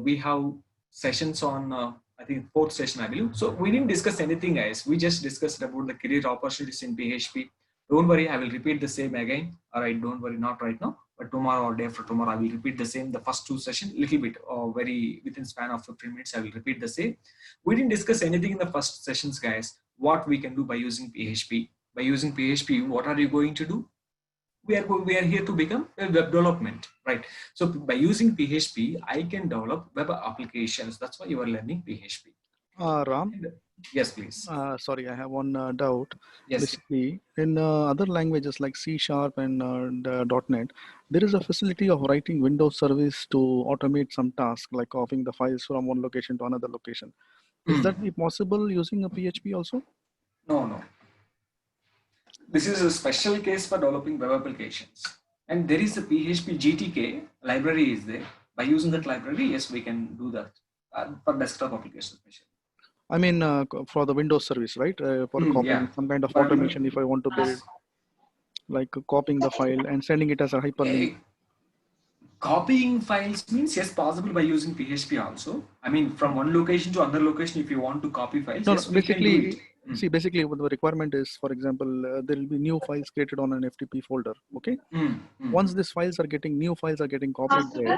we have sessions on, I think, fourth session, I believe. So we didn't discuss anything, guys. We just discussed about the career opportunities in PHP. Don't worry, I will repeat the same again. All right, don't worry, not right now, but tomorrow or day after tomorrow, I will repeat the same. The first two sessions, little bit, or very within span of 15 minutes, I will repeat the same. We didn't discuss anything in the first sessions, guys. What we can do by using PHP. By using PHP, what are you going to do? We are here to become a web development, right? So by using PHP, I can develop web applications. That's why you are learning PHP. Ram, Yes, please. sorry, I have one doubt. Yes. Basically, in other languages like C# and .NET, there is a facility of writing Windows service to automate some task, like copying the files from one location to another location. Is that be possible using a PHP also? No. This is a special case for developing web applications. And there is a PHP GTK library is there. By using that library, yes, we can do that for desktop applications especially. I mean, for the Windows service, right? For copying some kind of automation, if I want to build, like copying the file and sending it as a hyperlink. Copying files means yes, possible by using PHP also. I mean, from one location to another location, if you want to copy files, no, yes, no, basically, see, basically what the requirement is, for example, there will be new files created on an FTP folder. Okay. Once these files are getting, new files are getting copied there,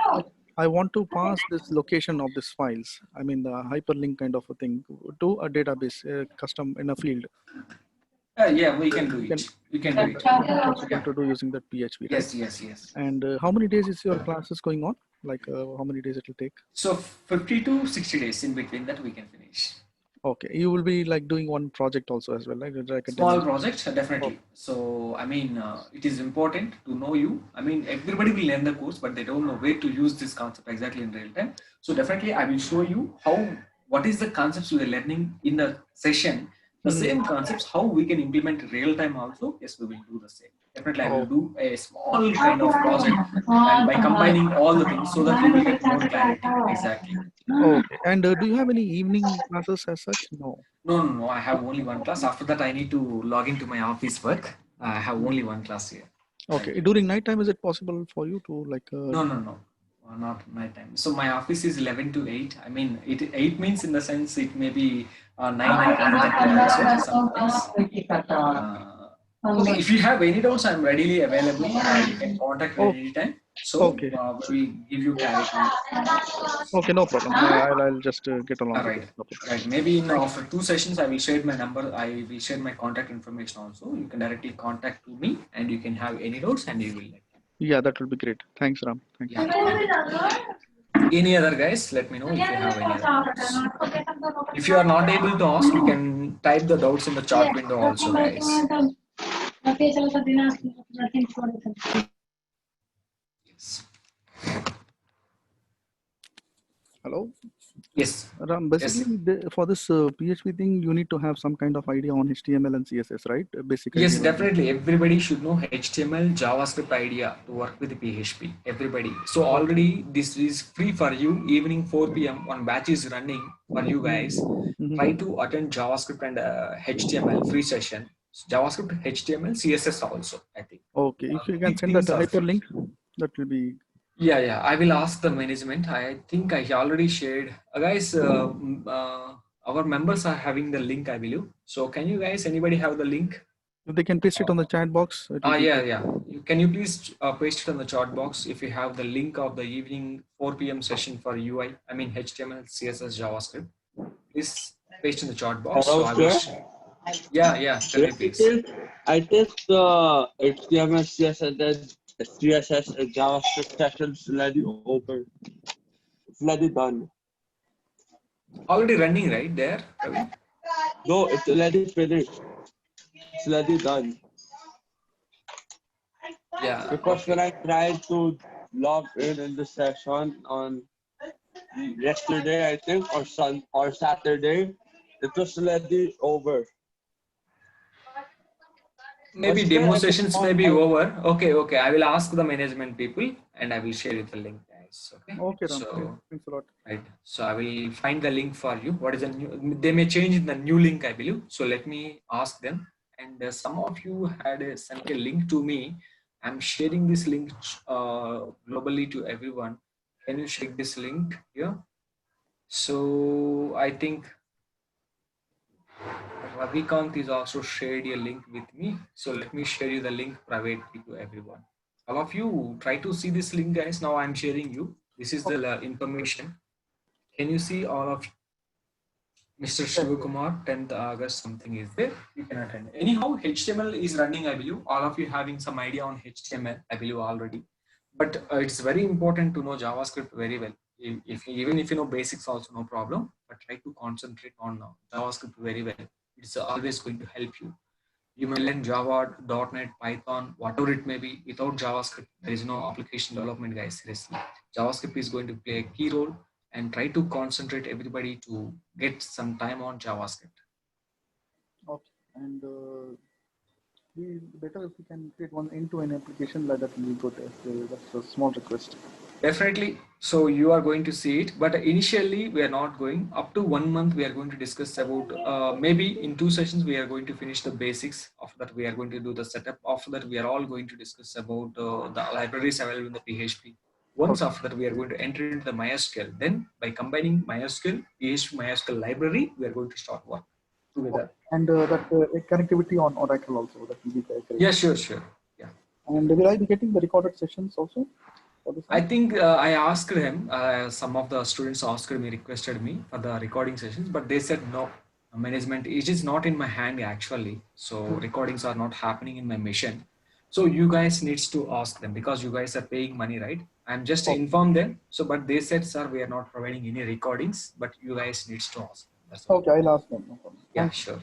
I want to pass this location of these files, I mean the hyperlink kind of a thing, to a database custom in a field. Yeah, we can do it. We can do it. Possible to do using that PHP, right? Yes. And how many days is your classes going on? Like how many days it will take? So 50 to 60 days in between that we can finish. Okay, you will be like doing one project also as well, like small project, definitely. So I mean, it is important to know you. I mean, everybody will learn the course, but they don't know where to use this concept exactly in real time. So definitely, I will show you what is the concepts we are learning in the session. The same concepts, how we can implement real time also. Yes, we will do the same. Definitely, I will do a small kind of project, and by combining all the things so that we will get more clarity. Exactly. Okay. And do you have any evening classes as such? No. No. I have only one class. After that, I need to log into my office work. I have only one class here. Okay. During night time, is it possible for you to like? No. Not night time. So my office is 11 to 8. I mean, 8 means in the sense it may be 9 okay, if you have any doubts, I'm readily available. You can contact me anytime. So okay. We give you clarity. Okay, no problem. I'll just get along. Right. Maybe after 2 sessions, I will share my number. I will share my contact information also. You can directly contact me, and you can have any doubts, and you will. Yeah, that will be great. Thanks, Ram. Thank you. Any other guys? Let me know if you have any other doubts. If you are not able to ask, you can type the doubts in the chat window also, guys. Yes. Hello. Yes. Ram, Yes. basically, for this PHP thing, you need to have some kind of idea on HTML and CSS, right? A basic Yes, idea like that. definitely. Everybody should know HTML, JavaScript idea to work with PHP. Everybody. So Okay. already this is free for you. Evening 4 p.m. one batch is running for you guys. Try Mm-hmm. to attend JavaScript and HTML free session. JavaScript, HTML, CSS also. I think Okay. If you can three send that things are free. hyperlink, that will be. Yeah, yeah. I will ask the management. I think I already shared. Guys, our members are having the link, I believe. So can you guys, anybody have the link? If they can paste it on the chat box, it will be Yeah, great. yeah. Can you please paste it on the chat box if you have the link of the evening 4 p.m. session for UI, I mean HTML, CSS, JavaScript. Please paste in the chat box. So Hello, I will. sir. Yeah, yeah. Tell me, Yes, please. I think the HTML, CSS, and JavaScript sessions already over. It's already done. Already running right there, Praveen? No, it's already finished. It's already done. Yeah. Because when Okay. I tried to log in the session on yesterday, I think, or Saturday, it was already over. But Maybe still, demo I can sessions may log be out. over. Okay, okay. I will ask the management people and I will share you the link, guys. Okay. Okay, Ram. So Thanks a lot. right. So I will find the link for you. What is the new? They may change the new link, I believe. So let me ask them. And some of you had sent a link to me. I'm sharing this link globally to everyone. Can you check this link here? So I think Ravikant is also shared a link with me. So let me share you the link privately to everyone. All of you try to see this link, guys. Now I'm sharing you. This is the information. Can you see all of Mr. Yes, yes. Shivakumar, 10th August, something is there. You can attend. Anyhow, HTML is running, I believe. All of you having some idea on HTML, I believe already. But it's very important to know JavaScript very well. Even if you know basics, also no problem. But try to concentrate on JavaScript very well. It's always going to help you. You may learn Java, .NET, Python, whatever it may be. Without JavaScript, there is no application development, guys. Seriously, JavaScript is going to play a key role, and try to concentrate everybody to get some time on JavaScript. Okay. And we better if we can create one end-to-end application like that will be good. That's a small request. Definitely. So you are going to see it, but initially we are not going. Up to 1 month, we are going to discuss about maybe in 2 sessions we are going to finish the basics. After that, we are going to do the setup. After that, we are all going to discuss about the libraries available in the PHP. Once Okay. after that, we are going to enter into the MySQL. Then by combining MySQL, PHP MySQL library, we are going to start work together. And that connectivity on Oracle also, that will be great. Yeah, sure, sure. Yeah. And will I be getting the recorded sessions also for this I one? think I asked him, some of the students asked me, requested me for the recording sessions, but they said no. Management, it is not in my hand actually. So recordings are not happening in my mission. So you guys needs to ask them because you guys are paying money, right? I'm just Okay. inform them. So, but they said, sir, we are not providing any recordings, but you guys needs to ask. That's all. Okay, I'll ask them. No problem. Yeah, Thanks. sure.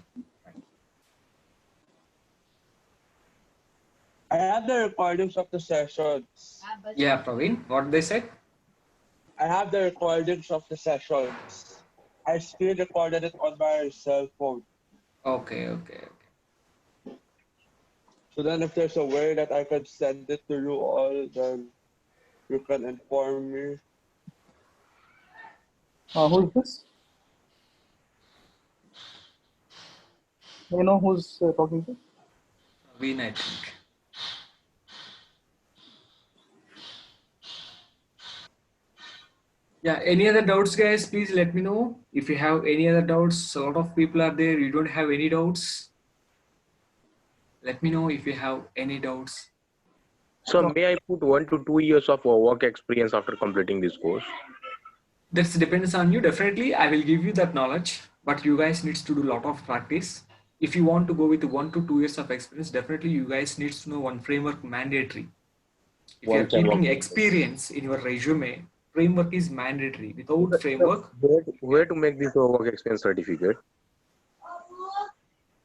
I have the recordings of the sessions. Yeah, Praveen, what they said? I have the recordings of the sessions. I screen recorded it on my cell phone. Okay, okay. So then if there's a way that I could send it to you all, then you can inform me. Who is this? You know who's talking to? Praveen, I think. Yeah, any other doubts, guys? Please let me know. If you have any other doubts, a lot of people are there. You don't have any doubts. Let me know if you have any doubts. So No. may I put 1 to 2 years of work experience after completing this course? That depends on you. Definitely, I will give you that knowledge, but you guys needs to do a lot of practice. If you want to go with 1 to 2 years of experience, definitely you guys needs to know one framework mandatory. If you are One framework. keeping experience in your resume, framework is mandatory. Without framework, Where to make this work experience certificate?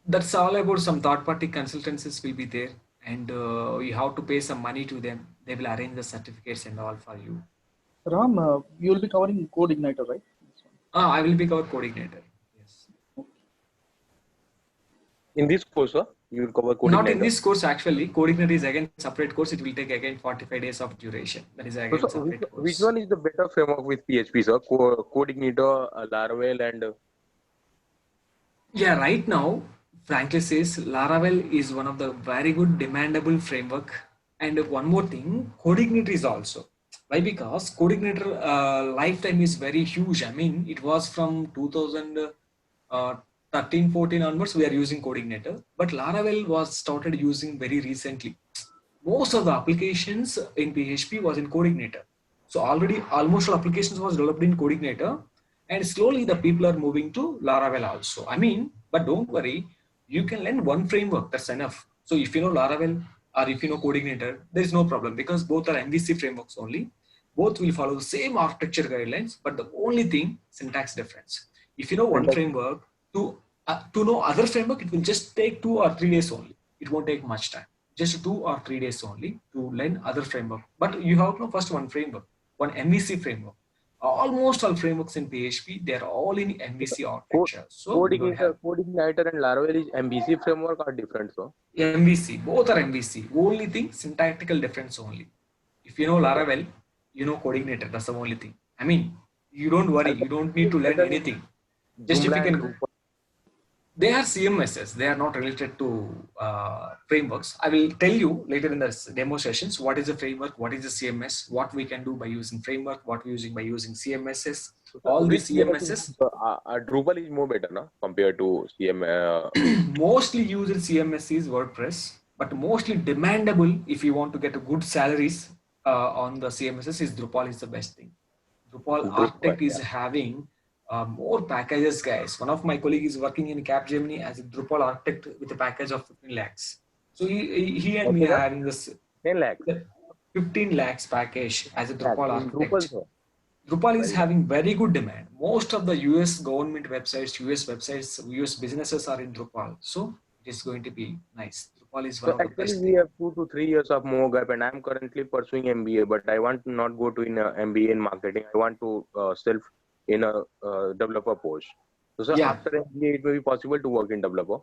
that's all about some third-party consultancies will be there, and you have to pay some money to them. They will arrange the certificates and all for you. Ram, you will be covering Code Igniter, right? I will be covering coordinator. Yes. In this course, you will cover code Not in igniter. this course actually. Coordinator is again separate course. It will take again 45 days of duration. That is again So separate which course. one is the better framework with PHP, sir? Code igniter, Laravel, and Yeah, right now, frankly says Laravel is one of the very good demandable framework. And one more thing, Codeigniter is also. Why? Because Codeigniter lifetime is very huge. I mean, it was from 2013, 14 onwards, we are using Codeigniter. But Laravel was started using very recently. Most of the applications in PHP was in Codeigniter. So already almost all applications was developed in Codeigniter, and slowly the people are moving to Laravel also. I mean, but don't worry, you can learn one framework, that's enough. So if you know Laravel or if you know Codeigniter, there is no problem because both are MVC frameworks only. Both will follow the same architecture guidelines, but the only thing, syntax difference. If you know one framework, to know other framework, it will just take 2 or 3 days only. It won't take much time, just 2 or 3 days only to learn other framework. But you have to know first one framework, one MVC framework. Almost all frameworks in PHP, they're all in MVC architecture. So you don't have code igniter and Laravel is MVC framework are different, so. MVC. Both are MVC. Only thing, syntactical difference only. If you know Laravel, you know Coordinator. That's the only thing. I mean, you don't worry. You don't need to learn anything. Just if you Joomla and can Drupal. they are CMSs. They are not related to frameworks. I will tell you later in the demo sessions what is the framework, what is the CMS, what we can do by using framework, what we using by using CMSs. All Which these CMS is CMSs Drupal is more better, no? Compared to CM. mostly used in CMS is WordPress, but mostly demandable if you want to get a good salaries on the CMSs is Drupal is the best thing. Drupal Drupal, Architect is having more packages, guys. One of my colleagues is working in Capgemini as a Drupal Architect with a package of 15 lakhs. So he and me okay, are having this 10 lakhs. 15 lakhs package as a Lakhs Drupal in Drupal, Architect. sir. Drupal is Very having very good demand. Most of the US government websites, US businesses are in Drupal. So it is going to be nice. Drupal is one So of the actually, best we thing. have 2 to 3 years of more gap, and I'm currently pursuing MBA, but I want to not go to in MBA in marketing. I want to self in a developer post. So, sir, Yeah, after MBA, it may be possible to work in developer.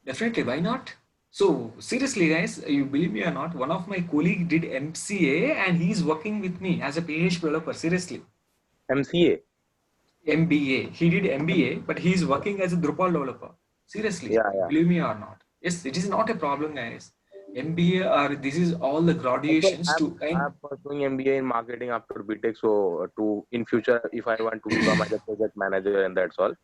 definitely. Why not? So seriously, guys, you believe me or not, one of my colleague did MCA and he's working with me as a PHP developer. Seriously, MCA. MBA. He did MBA, but he's working as a Drupal developer. Seriously, Yeah, you yeah. believe me or not? Yes, it is not a problem, guys. MBA or this is all the Also, graduations to kind. I'm pursuing MBA in marketing after BTech. So, to in future, if I want to become as a project manager, and that's all.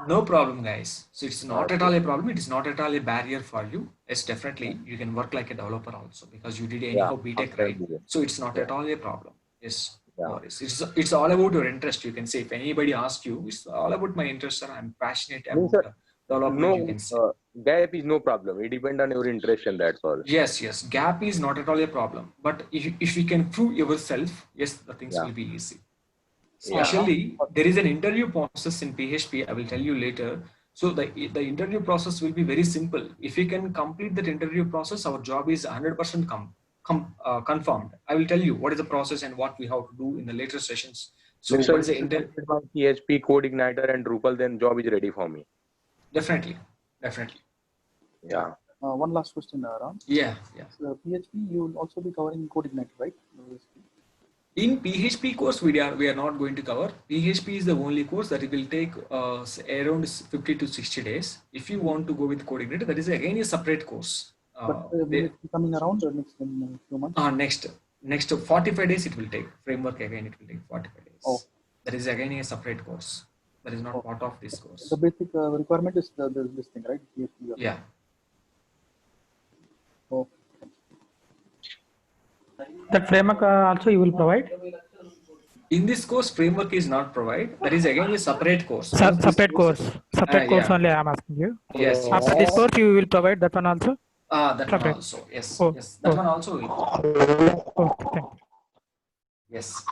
No problem, guys. So it's not at Okay. all a problem. It is not at all a barrier for you. Yes, definitely you can work like a developer also because you did Yeah, anyhow BTech, after right? MBA. So it's not Yeah, at all a problem. Yes, no yeah. worries. It's all about your interest. You can say if anybody asks you, it's all about my interest and I'm passionate Means, about development. You no can say gap is no problem. It depends on your interest, and that's all. yes, yes. Gap is not at all a problem. But if you can prove yourself, yes, the things Yeah, will be easy. yeah. Ram, Especially, there is an interview process in PHP. I will tell you later. So the interview process will be very simple. If you can complete that interview process, our job is 100% confirmed. I will tell you what is the process and what we have to do in the later sessions. So Means, sir, what is if the I inter? complete my PHP, Code Igniter, and Drupal, then job is ready for me. Definitely, definitely. Yeah. one last question, Ram. Yeah, yeah. So, PHP, you will also be covering Code Igniter, right? In PHP course, we are not going to cover. PHP is the only course that it will take around 50 to 60 days. If you want to go with Coordinator, that is again a separate course. But will it be coming around next in a few months? Next 45 days it will take. Framework again it will take 45 days. Oh. That is again a separate course. That is not Oh. part of this course. The basic requirement is this thing, right? PHP. Yeah. Oh. That framework also you will provide? In this course, framework is not provided. That is again a separate course. Once this Separate course. Separate course yeah. only I am asking you. Yes. After this course you will provide that one also? That one Separate. also. Yes. Oh, Yes. That oh. one also will. Okay, thank you. Yes.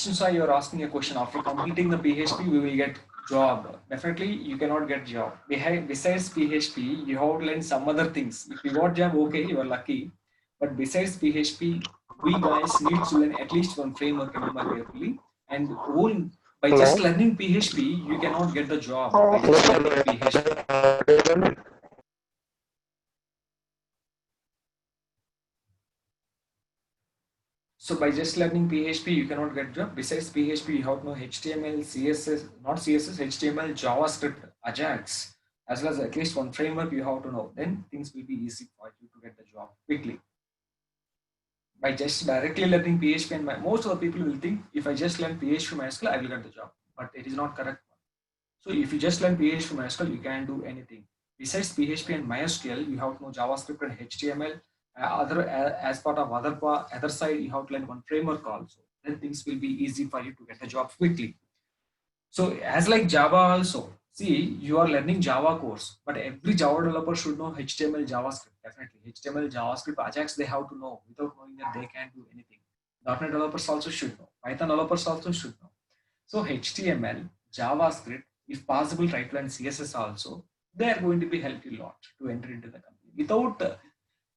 Vishnu Sai, you're asking a question. After completing the PHP, we will get job. Definitely, you cannot get job. Besides PHP, you have to learn some other things. If you got job, okay, you are lucky. But besides PHP, we guys need to learn at least one framework MMR carefully. And whole, by just learning PHP, you cannot get the job by just learning PHP. So by just learning PHP, you cannot get job. Besides PHP, you have to know HTML, CSS, not CSS, HTML, JavaScript, Ajax, as well as at least one framework you have to know. Then things will be easy for you to get the job quickly. By just directly learning PHP, and most of the people will think if I just learn PHP MySQL, I will get the job. But it is not correct. So if you just learn PHP MySQL, you can do anything. Besides PHP and MySQL, you have to know JavaScript and HTML. As part of other side, you have to learn one framework also. Then things will be easy for you to get the job quickly. So as like Java also, see, you are learning Java course, but every Java developer should know HTML, JavaScript. Definitely HTML, JavaScript, Ajax they have to know. Without knowing that, they can't do anything. .NET developers also should know. Python developers also should know. So HTML, JavaScript, if possible, try to learn CSS also. They are going to be help you a lot to enter into the company. Without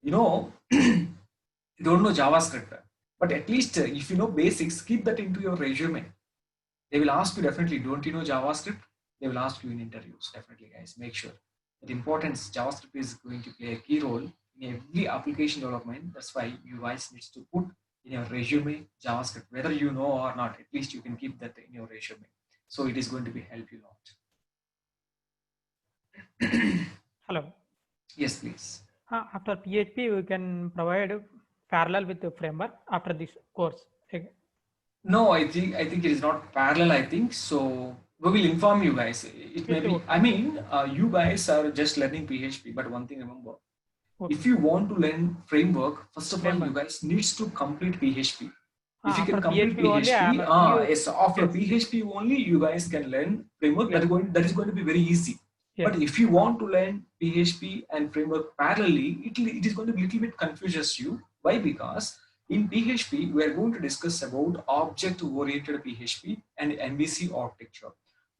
you don't know JavaScript, but at least if you know basics, keep that into your resume. They will ask you definitely, don't you know JavaScript? They will ask you in interviews. Definitely, guys, make sure that importance JavaScript is going to play a key role in every application development. That's why you guys need to put in your resume JavaScript, whether you know or not. At least you can keep that in your resume. So it is going to be help you a lot. Hello. Yes, please. After PHP, we can provide parallel with the framework after this course. No, I think it is not parallel. I think so. We will inform you guys. It may be. I mean, you guys are just learning PHP, but one thing remember: if you want to learn framework, first of all, you guys needs to complete PHP. If you can complete PHP, yes, after PHP only you guys can learn framework. That is going to be very easy. Yes. But if you want to learn PHP and framework parallelly, it is going to be a little bit confuses you. Why? Because in PHP, we are going to discuss about object-oriented PHP and MVC architecture.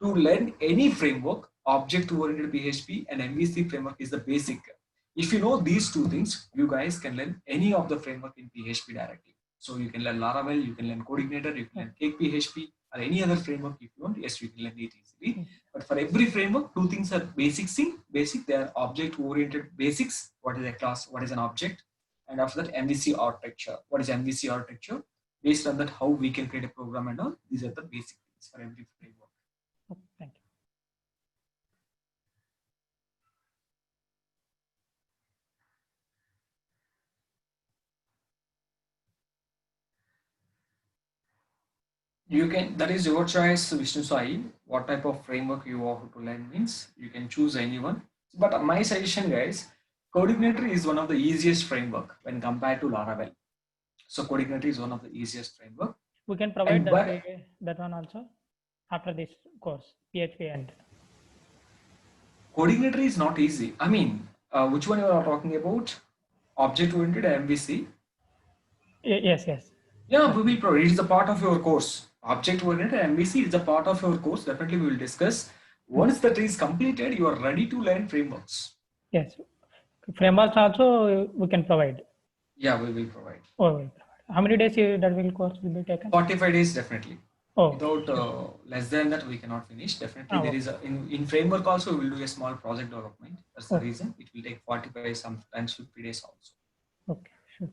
To learn any framework, object-oriented PHP and MVC framework is the basic. If you know these two things, you guys can learn any of the framework in PHP directly. So you can learn Laravel, you can learn CodeIgniter, you can learn Cake PHP, or any other framework if you want. Yes, you can learn it easily. But for every framework, two things are basic. They are object-oriented basics. What is a class? What is an object? And after that, MVC architecture. What is MVC architecture? Based on that, how we can create a program and all. These are the basic things for every framework. Thank you. You can, that is your choice, Vishnu Sai. What type of framework you want to learn means you can choose anyone. But my suggestion, guys, CodeIgniter is one of the easiest framework when compared to Laravel. So CodeIgniter is one of the easiest framework. We can provide that one also after this course, PHP and. CodeIgniter is not easy. I mean, which one you are talking about? Object-oriented MVC? Yes. Yeah, we will provide. It is a part of your course. Object-oriented MVC is a part of your course. Definitely we will discuss. Once that is completed, you are ready to learn frameworks. Yes. Frameworks also we can provide. Yeah, we will provide. Oh, how many days that course will be taken? 45 days, definitely. Oh. Without less than that, we cannot finish. Definitely, there is in framework also we will do a small project development. That's the reason it will take 45, sometimes 50 days also. Okay, sure.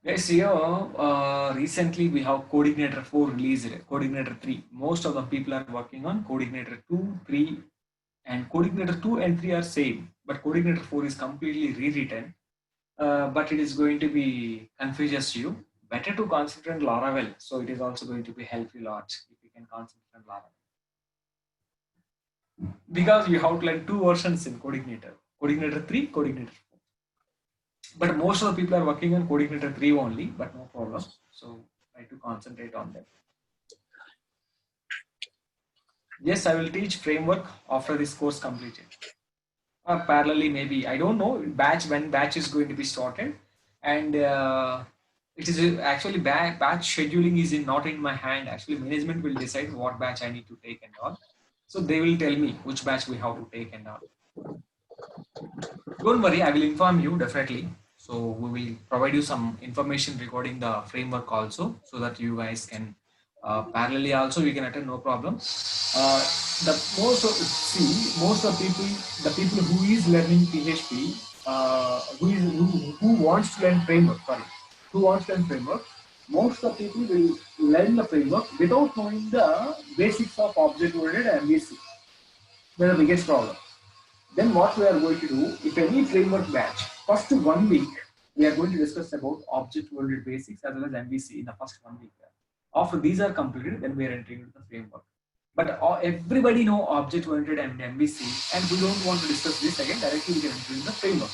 Guys, here recently we have CodeIgniter 4 released, CodeIgniter 3. Most of the people are working on CodeIgniter 2, 3, and CodeIgniter 2 and 3 are same, but CodeIgniter 4 is completely rewritten. But it is going to be confuses you. Better to concentrate on Laravel, so it is also going to be help you a lot if you can concentrate on Laravel. Because you have to learn two versions in CodeIgniter. Coordinator 3, Coordinator 4. But most of the people are working on Coordinator 3 only, but no problem. So try to concentrate on them. Yes, I will teach framework after this course completed. Or parallelly, maybe, I don't know, when batch is going to be started. And it is actually batch scheduling is not in my hand. Actually, management will decide what batch I need to take and all. So they will tell me which batch we have to take and all. Don't worry, I will inform you definitely. So we will provide you some information regarding the framework also, so that you guys can parallelly also we can attend, no problem. The most of people, the people who is learning PHP, who wants to learn framework, most of the people will learn the framework without knowing the basics of object-oriented MVC. That's the biggest problem. Then what we are going to do, if any framework batch, first 1 week, we are going to discuss about object-oriented basics as well as MVC in the first 1 week. After these are completed, then we are entering into the framework. But everybody know object-oriented and MVC, and we don't want to discuss this again. Directly we can enter in the framework.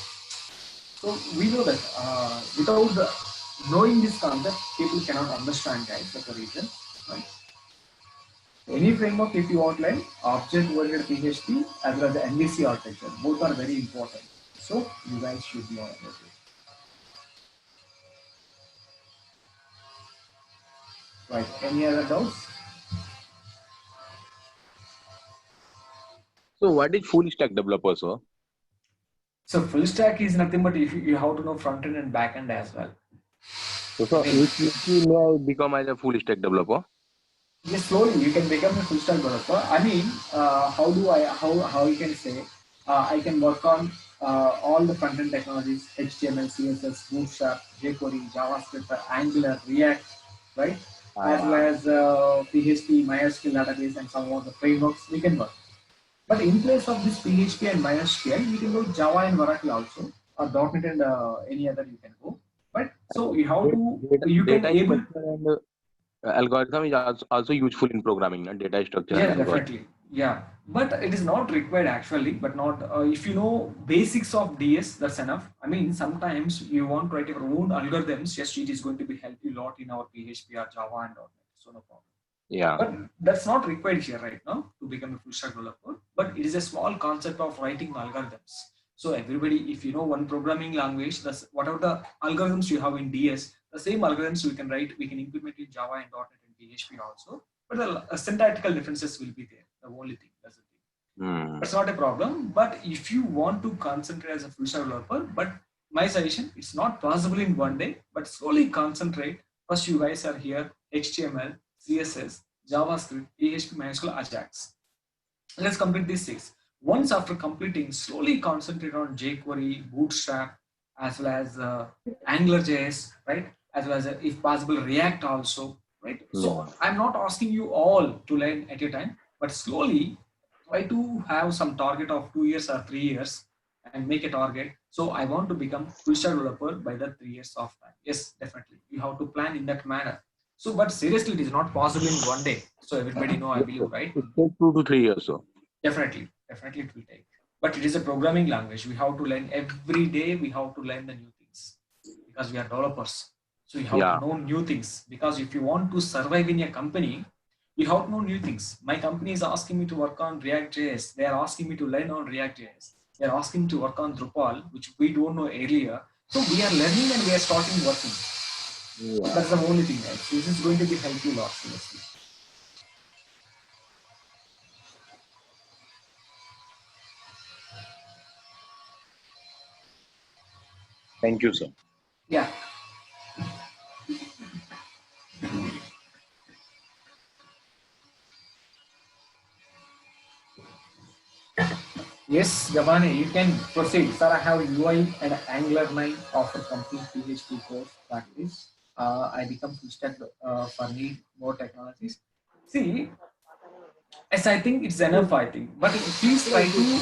So we know that without knowing this concept, people cannot understand, guys. That's the reason. Right? Any framework, if you want to learn object-oriented PHP as well as the MVC architecture, both are very important. So you guys should know about it. Right? Any other doubts? So what is full stack developer, sir? So full stack is nothing but if you have to know front end and back end as well. So if you may become as a full stack developer? Yes, slowly you can become a full stack developer. I mean, how you can say, I can work on all the front end technologies, HTML, CSS, Bootstrap, jQuery, JavaScript, Angular, React, right? As well as PHP, MySQL database, and some of the frameworks we can work. But in place of this PHP and MySQL, we can go Java and Oracle also, or .NET and any other you can go. But so you have to, you can able. And, algorithm is also useful in programming, not data structure. Yeah, definitely. Yeah, but it is not required actually. But not if you know basics of DS, that's enough. I mean, sometimes you want to write your own algorithms. Yes, it is going to be help you a lot in our PHP or Java and .NET. So no problem. Yeah. But that's not required here right now to become a full stack developer. But it is a small concept of writing algorithms. So everybody, if you know one programming language, that's whatever the algorithms you have in DS, the same algorithms we can write, we can implement in Java and .NET and PHP also. But the syntactical differences will be there. The only thing, that's the thing. That's not a problem. But if you want to concentrate as a full stack developer, but my suggestion, it's not possible in 1 day, but slowly concentrate. First, you guys are here, HTML, CSS, JavaScript, PHP, MySQL, Ajax. Let's complete these 6. Once after completing, slowly concentrate on jQuery, Bootstrap, as well as AngularJS, right? As well as, if possible, React also, right? So I'm not asking you all to learn at a time, but slowly try to have some target of 2 years or 3 years and make a target. So I want to become full stack developer by the 3 years of time. Yes, definitely. You have to plan in that manner. So, but seriously, it is not possible in 1 day. So everybody know, I believe, right? It takes 2 to 3 years, so. Definitely it will take. But it is a programming language. We have to learn every day. We have to learn the new things because we are developers. So you have to know new things, because if you want to survive in a company, you have to know new things. My company is asking me to work on React.js. They are asking me to learn on React.js. They are asking me to work on Drupal, which we don't know earlier. So we are learning and we are starting working. Yeah. That's the only thing, guys. This is going to be helpful a lot, seriously. Thank you, sir. Yeah. Yes, Gabane, you can proceed. Sir, I have UI and Angular 9 offer complete PHP course practice. I become full stack for need more technologies. See, as I think it's enough, I think. But please try to be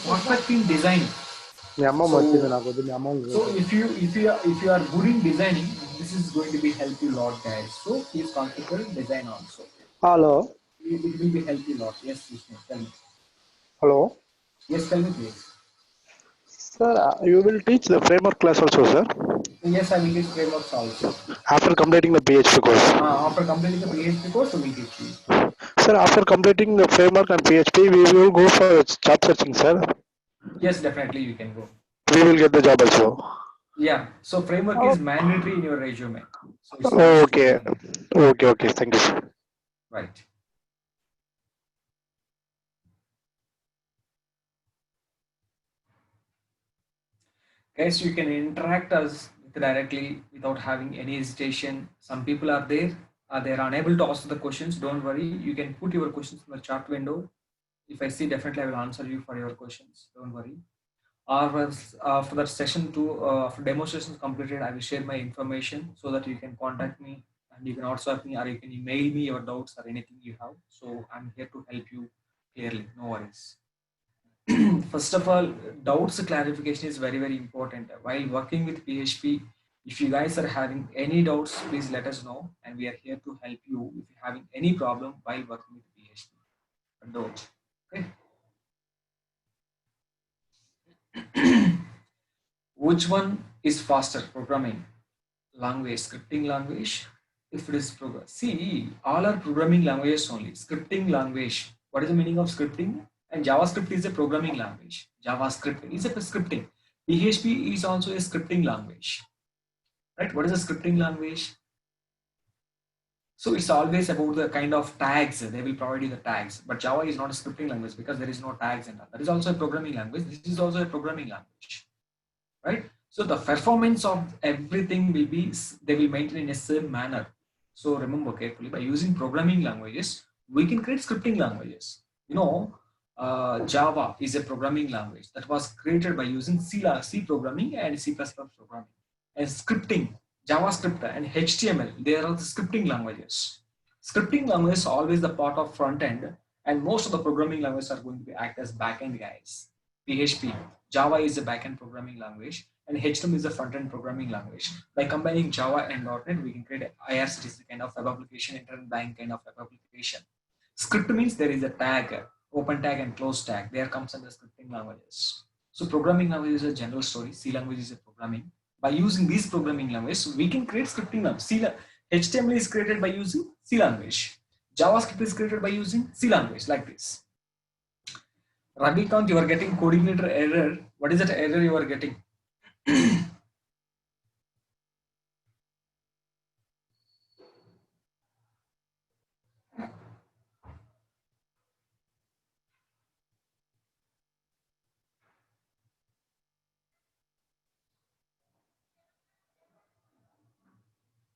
perfect in designing. So if you are good in designing, this is going to be help you a lot, guys. So please concentrate in design also. Hello. It will be help you a lot. Yes, Vishnu, tell me. Hello. Yes, tell me please. Sir, you will teach the framework class also, sir, Yes, I will teach frameworks also. after completing the PHP course. After completing the PHP course, we will teach you. Sir, after completing the framework and PHP, we will go for job searching, sir. Yes, definitely you can go. We will get the job also. Yeah, so framework is mandatory in your resume. So it's Okay. Okay. Thank you, sir. right. Guys, you can interact us directly without having any hesitation. Some people are there, they're unable to answer the questions. Don't worry, you can put your questions in the chat window. If I see, definitely I will answer you for your questions. Don't worry. After that session two, after demonstration is completed, I will share my information so that you can contact me and you can WhatsApp me or you can email me your doubts or anything you have. So I'm here to help you clearly. No worries. First of all, doubts clarification is very, very important. While working with PHP, if you guys are having any doubts, please let us know. And we are here to help you if you're having any problem while working with PHP. Don't. Okay. Which one is faster, programming language, scripting language? If it is program, see, all are programming languages only. Scripting language. What is the meaning of scripting? And JavaScript is a programming language. JavaScript is a scripting. PHP is also a scripting language. Right? What is a scripting language? So it's always about the kind of tags. They will provide you the tags. But Java is not a scripting language because there is no tags and all. That is also a programming language. This is also a programming language. Right? So the performance of everything will be, they will maintain in a same manner. So remember carefully, by using programming languages, we can create scripting languages. You know, Java is a programming language that was created by using C programming and C++ programming. And scripting, JavaScript and HTML, they are the scripting languages. Scripting language is always the part of front end, and most of the programming languages are going to be act as backend guys. PHP, Java is a backend programming language, and HTML is a front-end programming language. By combining Java and .NET, we can create IRC kind of web application, internet bank kind of web application. Script means there is a tag, open tag and close tag. There comes under scripting languages. So programming language is a general story. C language is a programming. By using these programming languages, we can create scripting language. HTML is created by using C language. JavaScript is created by using C language, like this. Ravikant, you are getting coordinator error. What is that error you are getting?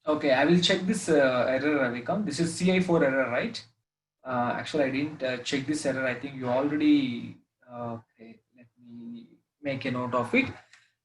Okay, I will check this error, Ravikant. This is CI4 error, right? Actually, I didn't check this error. I think you already. Okay, let me make a note of it.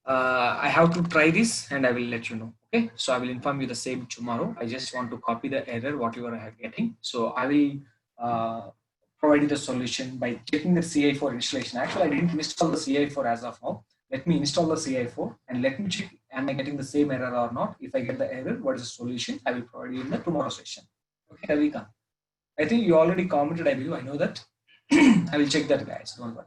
I have to try this and I will let you know. Okay, so I will inform you the same tomorrow. I just want to copy the error what you are getting. So I will provide you the solution by checking the CI4 installation. Actually, I didn't install the CI4 as of now. Let me install the CI4 and let me check, am I getting the same error or not? If I get the error, what is the solution? I will provide you in the tomorrow session. Okay, Ravika. I think you already commented, I believe, I know that. I will check that, guys, don't worry.